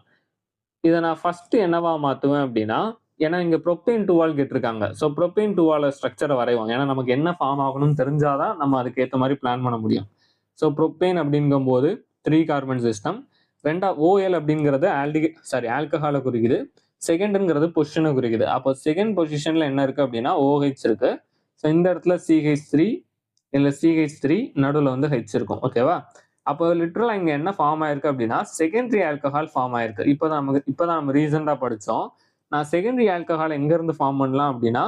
இதை நான் ஃபர்ஸ்ட் என்னவா மாற்றுவேன் அப்படின்னா, ஏன்னா இங்கே ப்ரோப்பேன் டு ஆல் கேட்டிருக்காங்க. ஸோ ப்ரோப்பேன் டு ஆல் ஸ்ட்ரக்சரை வரைவோம், ஏன்னா நமக்கு என்ன ஃபார்ம் ஆகணும்னு தெரிஞ்சாதான் நம்ம அதுக்கேற்ற மாதிரி பிளான் பண்ண முடியும். ஸோ ப்ரோப்பேன் அப்படிங்கும்போது 3 கார்பன் சிஸ்டம். OL அப்படிங்கிறது ஆல்கஹாலை குறிக்குது. செகண்ட்ங்கிறது பொசிஷனை குறிக்குது. அப்போ செகண்ட் பொசிஷன்ல என்ன இருக்கு அப்படின்னா OH இருக்கு. ஸோ இந்த இடத்துல CH3 இல்லை CH3 நடுவில் வந்து H இருக்கும். ஓகேவா? அப்போ லிட்டரலாக இங்கே என்ன ஃபார்ம் ஆயிருக்கு அப்படின்னா செகண்டரி ஆல்கஹால் ஃபார்ம் ஆயிருக்கு. இப்போதான் நம்ம ரீசெண்டாக படித்தோம். நான் செகண்டரி ஆல்கஹால் எங்கேருந்து ஃபார்ம் பண்ணலாம் அப்படின்னா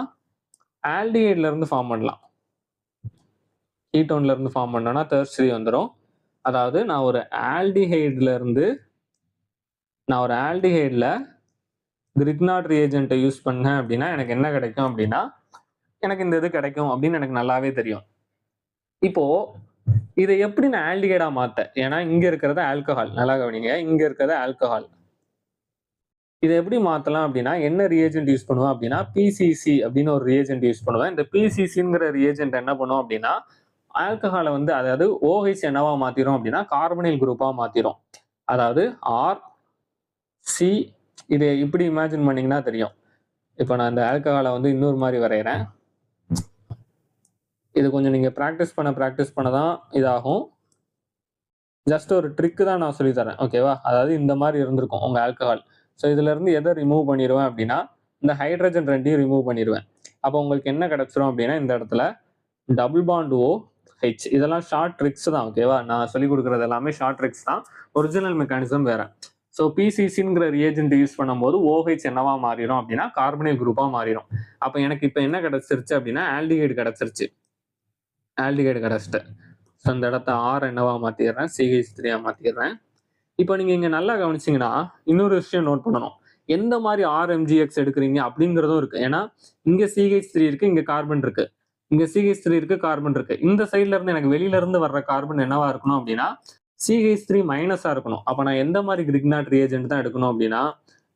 ஆல்டிஹைட்ல இருந்து ஃபார்ம் பண்ணலாம். கீட்டோன்ல இருந்து ஃபார்ம் பண்ணோன்னா டெர்ஷரி வந்துடும். அதாவது நான் ஒரு ஆல்டிஹைடில் கிரிக்னாட் ரியேஜென்ட்டை யூஸ் பண்ணேன் அப்படின்னா எனக்கு என்ன கிடைக்கும் அப்படின்னா எனக்கு இந்த இது கிடைக்கும் அப்படின்னு எனக்கு நல்லாவே தெரியும். இப்போ இதை எப்படி நான் ஆல்டிஹைடா மாத்தேன், ஏன்னா இங்க இருக்கிறது ஆல்கஹால், நல்லா கவனிங்க, இங்க இருக்கிறது ஆல்கஹால். இதை எப்படி மாத்தலாம் அப்படின்னா என்ன ரியேஜென்ட் யூஸ் பண்ணுவேன் அப்படின்னா PCC அப்படின்னு ஒரு ரியேஜென்ட் யூஸ் பண்ணுவேன். இந்த PCCங்கிற ரியேஜென்ட் என்ன பண்ணுவோம் அப்படின்னா ஆல்கஹாலை வந்து அதாவது OH என்னவா மாத்திரும் அப்படின்னா கார்பனைல் குரூப்பா மாத்திரும். அதாவது RC, இதை இப்படி இமேஜின் பண்ணீங்கன்னா தெரியும். இப்போ நான் இந்த ஆல்கஹாலை வந்து இன்னொரு மாதிரி வரைகிறேன். இது கொஞ்சம் நீங்கள் ப்ராக்டிஸ் பண்ண தான் இதாகும். ஜஸ்ட் ஒரு ட்ரிக்கு தான் நான் சொல்லித்தரேன். ஓகேவா? அதாவது இந்த மாதிரி இருந்திருக்கும் உங்கள் ஆல்கஹால். ஸோ இதுலேருந்து எதை ரிமூவ் பண்ணிடுவேன் அப்படின்னா இந்த ஹைட்ரஜன் 2 ரிமூவ் பண்ணிடுவேன். அப்போ உங்களுக்கு என்ன கிடச்சிரும் அப்படின்னா இந்த இடத்துல டபுள் பாண்ட் OH. இதெல்லாம் ஷார்ட் ட்ரிக்ஸ் தான். ஓகேவா? நான் சொல்லிக் கொடுக்குறது எல்லாமே ஷார்ட் ட்ரிக்ஸ் தான், ஒரிஜினல் மெக்கானிசம் வேற. ஸோ PCCங்கிற ரியேஜென்ட் யூஸ் பண்ணும்போது OH என்னவா மாறிடும் அப்படின்னா கார்பனைல் குரூப்பாக மாறிடும். அப்போ எனக்கு இப்போ என்ன கிடச்சிருச்சு அப்படின்னா ஆல்டிஹைடு கிடச்சிருச்சு. ஸோ இந்த இடத்த R என்னவா மாற்றிடுறேன், CH3 மாற்றிடுறேன். இப்போ நீங்கள் இங்கே நல்லா கவனிச்சிங்கன்னா இன்னொரு விஷயம் நோட் பண்ணணும். எந்த மாதிரி RMgX எடுக்கிறீங்க அப்படிங்கிறதும் இருக்குது. ஏன்னா இங்கே CH3 இருக்குது, இங்கே கார்பன் இருக்குது. இங்க CH3 இருக்கு, கார்பன் இருக்கு. இந்த சைட்ல இருந்து எனக்கு வெளியில இருந்து வர்ற கார்பன் என்னவா இருக்கணும் அப்படின்னா CH3 மைனஸா இருக்கணும். அப்ப நான் எந்த மாதிரி கிரிக்னாட் ரியேஜென்ட் தான் எடுக்கணும் அப்படின்னா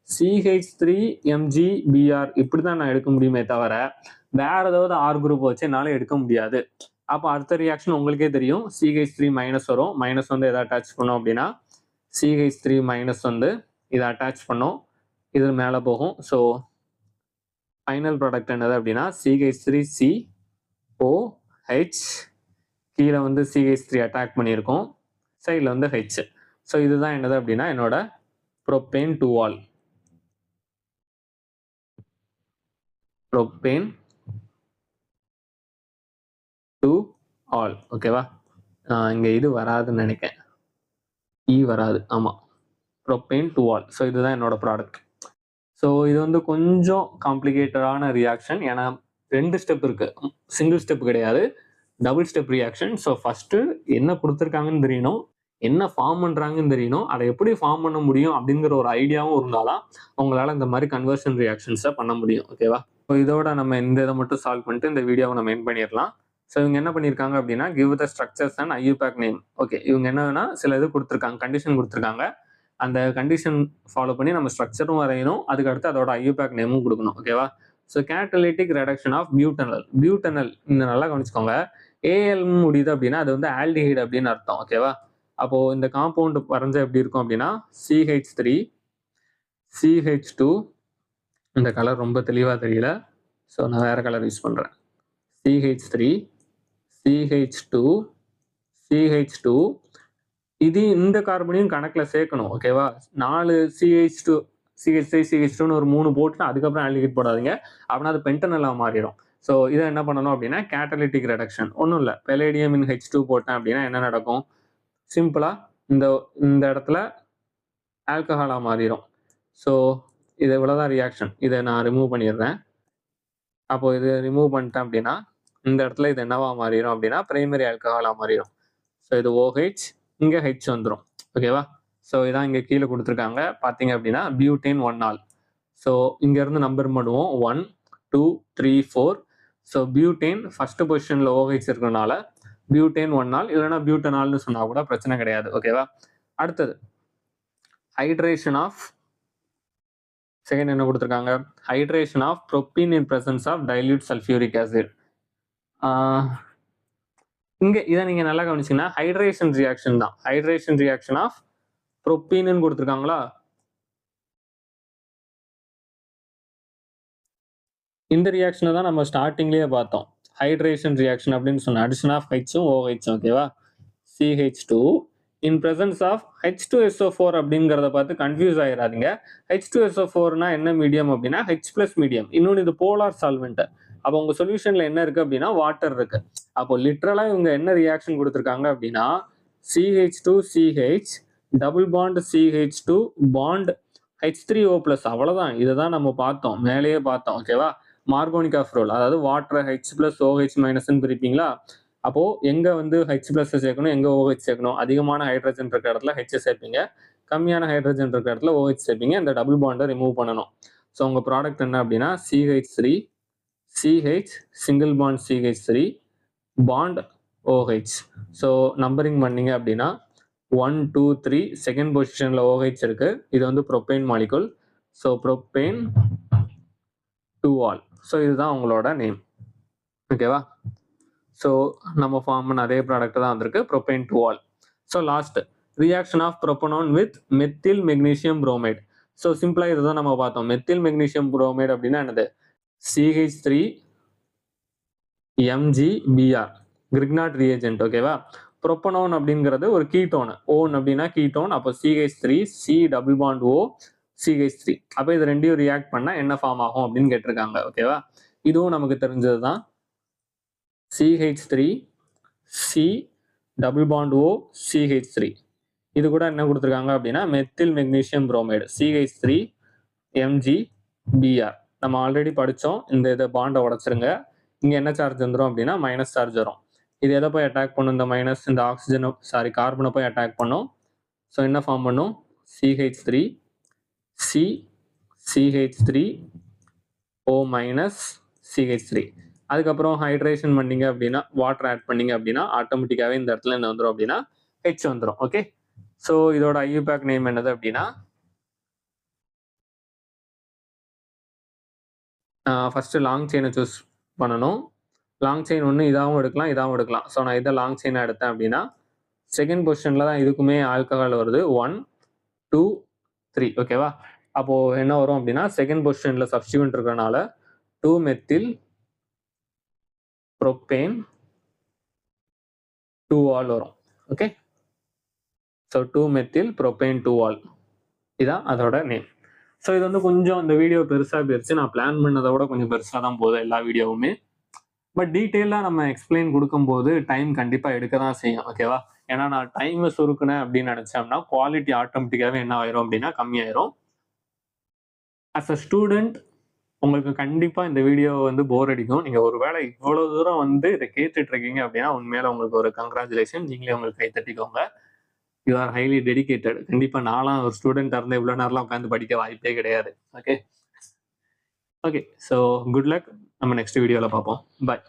CH3MgBr இப்படிதான் நான் எடுக்க முடியுமே தவிர வேற ஏதாவது R குரூப் வச்சு என்னால எடுக்க முடியாது. அப்ப அடுத்த ரியாக்ஷன் உங்களுக்கே தெரியும். CH3 மைனஸ் வரும். மைனஸ் வந்து எதை அட்டாச் பண்ணோம் அப்படின்னா CH3 மைனஸ் வந்து இதை அட்டாச் பண்ணோம். இது மேல போகும். ஸோ ஃபைனல் ப்ராடக்ட் என்னது அப்படின்னா CH3COH, கீழே வந்து CH3 அட்டாக் பண்ணியிருக்கோம், சைடில் வந்து H. ஸோ இதுதான் என்னது அப்படின்னா என்னோட ப்ரோப்பேன் 2-ஆல். ப்ரோப்பேன் 2-ஆல். ஓகேவா? இங்க இது வராதுன்னு நினைக்கிறேன், வராது. ஆமா, ப்ரோப்பேன் 2-ஆல். ஸோ இதுதான் என்னோட ப்ராடக்ட். ஸோ இது வந்து கொஞ்சம் காம்ப்ளிகேட்டடான ரியாக்ஷன். ஏன்னா 2 ஸ்டெப் இருக்கு, சிங்கிள் ஸ்டெப் கிடையாது, double step reaction. So first என்ன கொடுத்துருக்காங்கன்னு தெரியணும், என்ன ஃபார்ம் பண்றாங்கன்னு தெரியணும், அதை எப்படி ஃபார்ம் பண்ண முடியும் அப்படிங்கிற ஒரு ஐடியாவும் இருந்தாலும் உங்களால இந்த மாதிரி கன்வர்ஷன் ரியாக்ஷன்ஸை பண்ண முடியும். ஓகேவா? ஸோ இதோட நம்ம இந்த இதை மட்டும் சால்வ் பண்ணிட்டு இந்த வீடியோவை நம்ம எண்ட் பண்ணிடலாம். ஸோ இவங்க என்ன பண்ணியிருக்காங்க அப்படின்னா give the structures and IUPAC name. Okay, இவங்க என்னன்னா சில இது கொடுத்துருக்காங்க, கண்டிஷன் கொடுத்துருக்காங்க. அந்த கண்டிஷன் ஃபாலோ பண்ணி நம்ம ஸ்ட்ரக்சரும் வரையணும், அதுக்கு அடுத்து அதோட IUPAC நேமும் கொடுக்கணும். ஓகேவா? So catalytic reduction of butanal. Butanal இந்த நல்லா கவனிச்சுக்கோங்க, AL முடியுது அப்படின்னா அது வந்து ஆல்டிஹைடு அப்படின்னு அர்த்தம். ஓகேவா? அப்போ இந்த காம்பவுண்ட் வரைஞ்ச எப்படி இருக்கும் அப்படின்னா CH3 CH2, இந்த கலர் ரொம்ப தெளிவாக தெரியல, ஸோ நான் வேற கலர் யூஸ் பண்றேன். CH3 CH2 CH2, இது இந்த கார்பனையும் கணக்கில் சேர்க்கணும். ஓகேவா? 4 CH2 CH3 CH2ன்னு ஒரு 3 போட்டு அதுக்கப்புறம் ஆல்டிஹைட் போடாதீங்க, அப்படின்னா அது பென்டனலாக மாறிடும். ஸோ இதை என்ன பண்ணணும் அப்படின்னா கேட்டலிட்டிக் ரெடக்ஷன். ஒன்றும் இல்லை, பெலேடியம் இன் H2 போட்டேன் அப்படின்னா என்ன நடக்கும், சிம்பிளா இந்த இடத்துல ஆல்கஹாலா மாறிடும். ஸோ இது இவ்வளவுதான் ரியாக்ஷன். இதை நான் ரிமூவ் பண்ணிடுறேன். அப்போ இது ரிமூவ் பண்ணிட்டேன் அப்படின்னா இந்த இடத்துல இது என்னவா மாறிடும் அப்படின்னா பிரைமரி ஆல்கஹாலா மாறிடும். ஸோ இது OH, இங்க H வந்துடும். ஓகேவா? ஸோ இதான் இங்க கீழே கொடுத்துருக்காங்க பார்த்தீங்க அப்படின்னா பியூட்டேன் 1-ஆல். ஸோ இங்க இருந்து நம்பர் பண்ணுவோம் 1 2 3 4. ஸோ பியூட்டேன் ஃபர்ஸ்ட் பொசிஷன்ல OH இருக்கிறதுனால பியூட்டேன் 1-ஆல், இல்லைன்னா பியூட்டனால்னு சொன்னா கூட பிரச்சனை கிடையாது. ஓகேவா? அடுத்தது ஹைட்ரேஷன் ஆஃப், செகண்ட் என்ன கொடுத்துருக்காங்க, hydration of propene in presence of dilute sulphuric acid. இங்க இதை நீங்க நல்லா கவனிச்சீங்கன்னா ஹைட்ரேஷன் ரியாக்ஷன் தான், ஹைட்ரேஷன் ரியாக்ஷன் ஆஃப் ப்ரோப்பீன் கொடுத்துருக்காங்களா, இந்த ரியாக்ஷனை தான் நம்ம ஸ்டார்டிங்லேயே பார்த்தோம். ஹைட்ரேஷன் ரியாக்ஷன் அப்படின்னு சொன்ன அடிஷன் ஆஃப் Hம் OH. ஓகேவா? CH2 in presence of H2SO4 அப்படிங்கிறத பார்த்து கன்ஃபியூஸ் ஆயிடாதீங்க. H2SO4னா என்ன மீடியம் அப்படின்னா H+ மீடியம். இன்னொன்று இது போலார் சால்வெண்ட். அப்போ உங்க சொல்யூஷன்ல என்ன இருக்கு அப்படின்னா வாட்டர் இருக்கு. அப்போ லிட்டரலா இவங்க என்ன ரியாக்ஷன் கொடுத்துருக்காங்க அப்படின்னா CH2CH double bond CH2 bond H3O+. அவ்வளவுதான், இதை தான் நம்ம பார்த்தோம், மேலேயே பார்த்தோம். ஓகேவா? மார்கோனிக் ஆஃப் ரூல், அதாவது வாட்டரை H+OH- பிரிப்பீங்களா, அப்போ எங்க வந்து H+ சேர்க்கணும், எங்க OH சேர்க்கணும், அதிகமான ஹைட்ரஜன் இருக்க இடத்துல H சேர்ப்பீங்க, கம்மியான ஹைட்ரஜன் இருக்க இடத்துல OH சேர்ப்பீங்க, இந்த டபுள் பாண்டை ரிமூவ் பண்ணணும். ஸோ உங்க ப்ராடக்ட் என்ன அப்படின்னா CH3 CH single bond CH3 bond OH. So numbering பண்ணீங்க அப்படின்னா 1 2 3 செகண்ட் பொசிஷன்ல OH இருக்கு, இது வந்து ப்ரோப்பேன் மாலிகுல். ஸோ ப்ரோப்பேன் 2-ஆல். ஸோ இதுதான் உங்களோட நேம். ஓகேவா? ஸோ நம்ம ஃபார்ம் பண்ண அதே ப்ராடக்ட் தான் வந்திருக்கு, ப்ரோப்பேன் 2-ஆல். So last reaction of propanone with methyl magnesium bromide. So சிம்பிளா இதுதான் நம்ம பார்த்தோம். மெத்தில் மெக்னீசியம் புரோமைடு அப்படின்னா என்னது, CH3MgBr கிரிக்னாட் ரியேஜென்ட். ஓகேவா? ப்ரோப்பனோன் அப்படிங்கிறது ஒரு கீட்டோன், ஓன் அப்படின்னா கீட்டோன். அப்போ CH3 C double bond O CH3. அப்போ இது ரெண்டையும் ரியாக்ட் பண்ணா என்ன ஃபார்ம் ஆகும் அப்படின்னு கேட்டிருக்காங்க. ஓகேவா? இதுவும் நமக்கு தெரிஞ்சது தான். CH3 C double bond O CH3. இது கூட என்ன கொடுத்துருக்காங்க அப்படின்னா மெத்தில் மெக்னீசியம் புரோமைடு CH3MgBr. நம்ம ஆல்ரெடி படித்தோம். இந்த இதை பாண்டை உடச்சிருங்க, இங்கே என்ன சார்ஜ் வந்துடும் அப்படின்னா மைனஸ் சார்ஜ் வரும். இது எதை போய் அட்டாக் பண்ணும், இந்த மைனஸ் இந்த ஆக்சிஜனை கார்பனை போய் அட்டாக் பண்ணும். ஸோ என்ன ஃபார்ம் பண்ணும், CH3 C CH3O- CH3. அதுக்கப்புறம் ஹைட்ரேஷன் பண்ணீங்க அப்படின்னா, வாட்டர் ஆட் பண்ணீங்க அப்படின்னா ஆட்டோமேட்டிக்காவே இந்த இடத்துல என்ன வந்துரும் அப்படின்னா ஹெச் வந்துரும். ஓகே. ஸோ இதோட ஐயூபேக் நேம் என்னது அப்படின்னா, ஃபர்ஸ்ட் லாங் செயினை சூஸ் பண்ணணும். லாங் செயின் ஒன்று இதாகவும் எடுக்கலாம், இதாகவும் எடுக்கலாம். ஸோ நான் இதை லாங் செயினாக எடுத்தேன் அப்படின்னா செகண்ட் பொசிஷனில் தான் இதுக்குமே ஆல்கஹால் வருது. 1, 2, 3 ஓகேவா. அப்போது என்ன வரும் அப்படின்னா செகண்ட் பொசிஷனில் சப்ஸ்டிட்யூண்ட் இருக்கிறனால 2 மெத்தில் ப்ரோப்பேன் 2 ஆல் வரும். Okay. So 2 methyl propane 2 all இதான் அதோட நேம். ஸோ இது வந்து கொஞ்சம் இந்த வீடியோ பெருசாக போயிருச்சு. நான் பிளான் பண்ணதை விட கொஞ்சம் பெருசாக தான் போகுது எல்லா வீடியோவுமே. பட் டீட்டெயிலாக நம்ம எக்ஸ்பிளைன் கொடுக்கும்போது டைம் கண்டிப்பாக எடுக்க தான் செய்யும். ஓகேவா. ஏன்னா நான் டைமை சுருக்குனேன் அப்படின்னு நினச்சோம்னா குவாலிட்டி ஆட்டோமேட்டிக்காகவே என்ன ஆயிரும் அப்படின்னா கம்மியாயிரும். அஸ் அ ஸ்டூடெண்ட் உங்களுக்கு கண்டிப்பாக இந்த வீடியோ வந்து போர் அடிக்கும். நீங்கள் ஒரு வேளை இவ்வளோ தூரம் வந்து இதை கேட்டுட்டு இருக்கீங்க அப்படின்னா உண்மையில உங்களுக்கு ஒரு கங்க்ராச்சுலேஷன். நீங்களே உங்களுக்கு கை தட்டிக்கோங்க. You are highly dedicated. கண்டிப்பாக நான்லாம் ஒரு ஸ்டூடெண்ட்டாக இருந்து இவ்வளோ நேரம்லாம் உட்காந்து படிக்க வாய்ப்பே கிடையாது. Okay. Okay. So good luck. நம்ம நெக்ஸ்ட் வீடியோவில் பார்ப்போம். பாய்.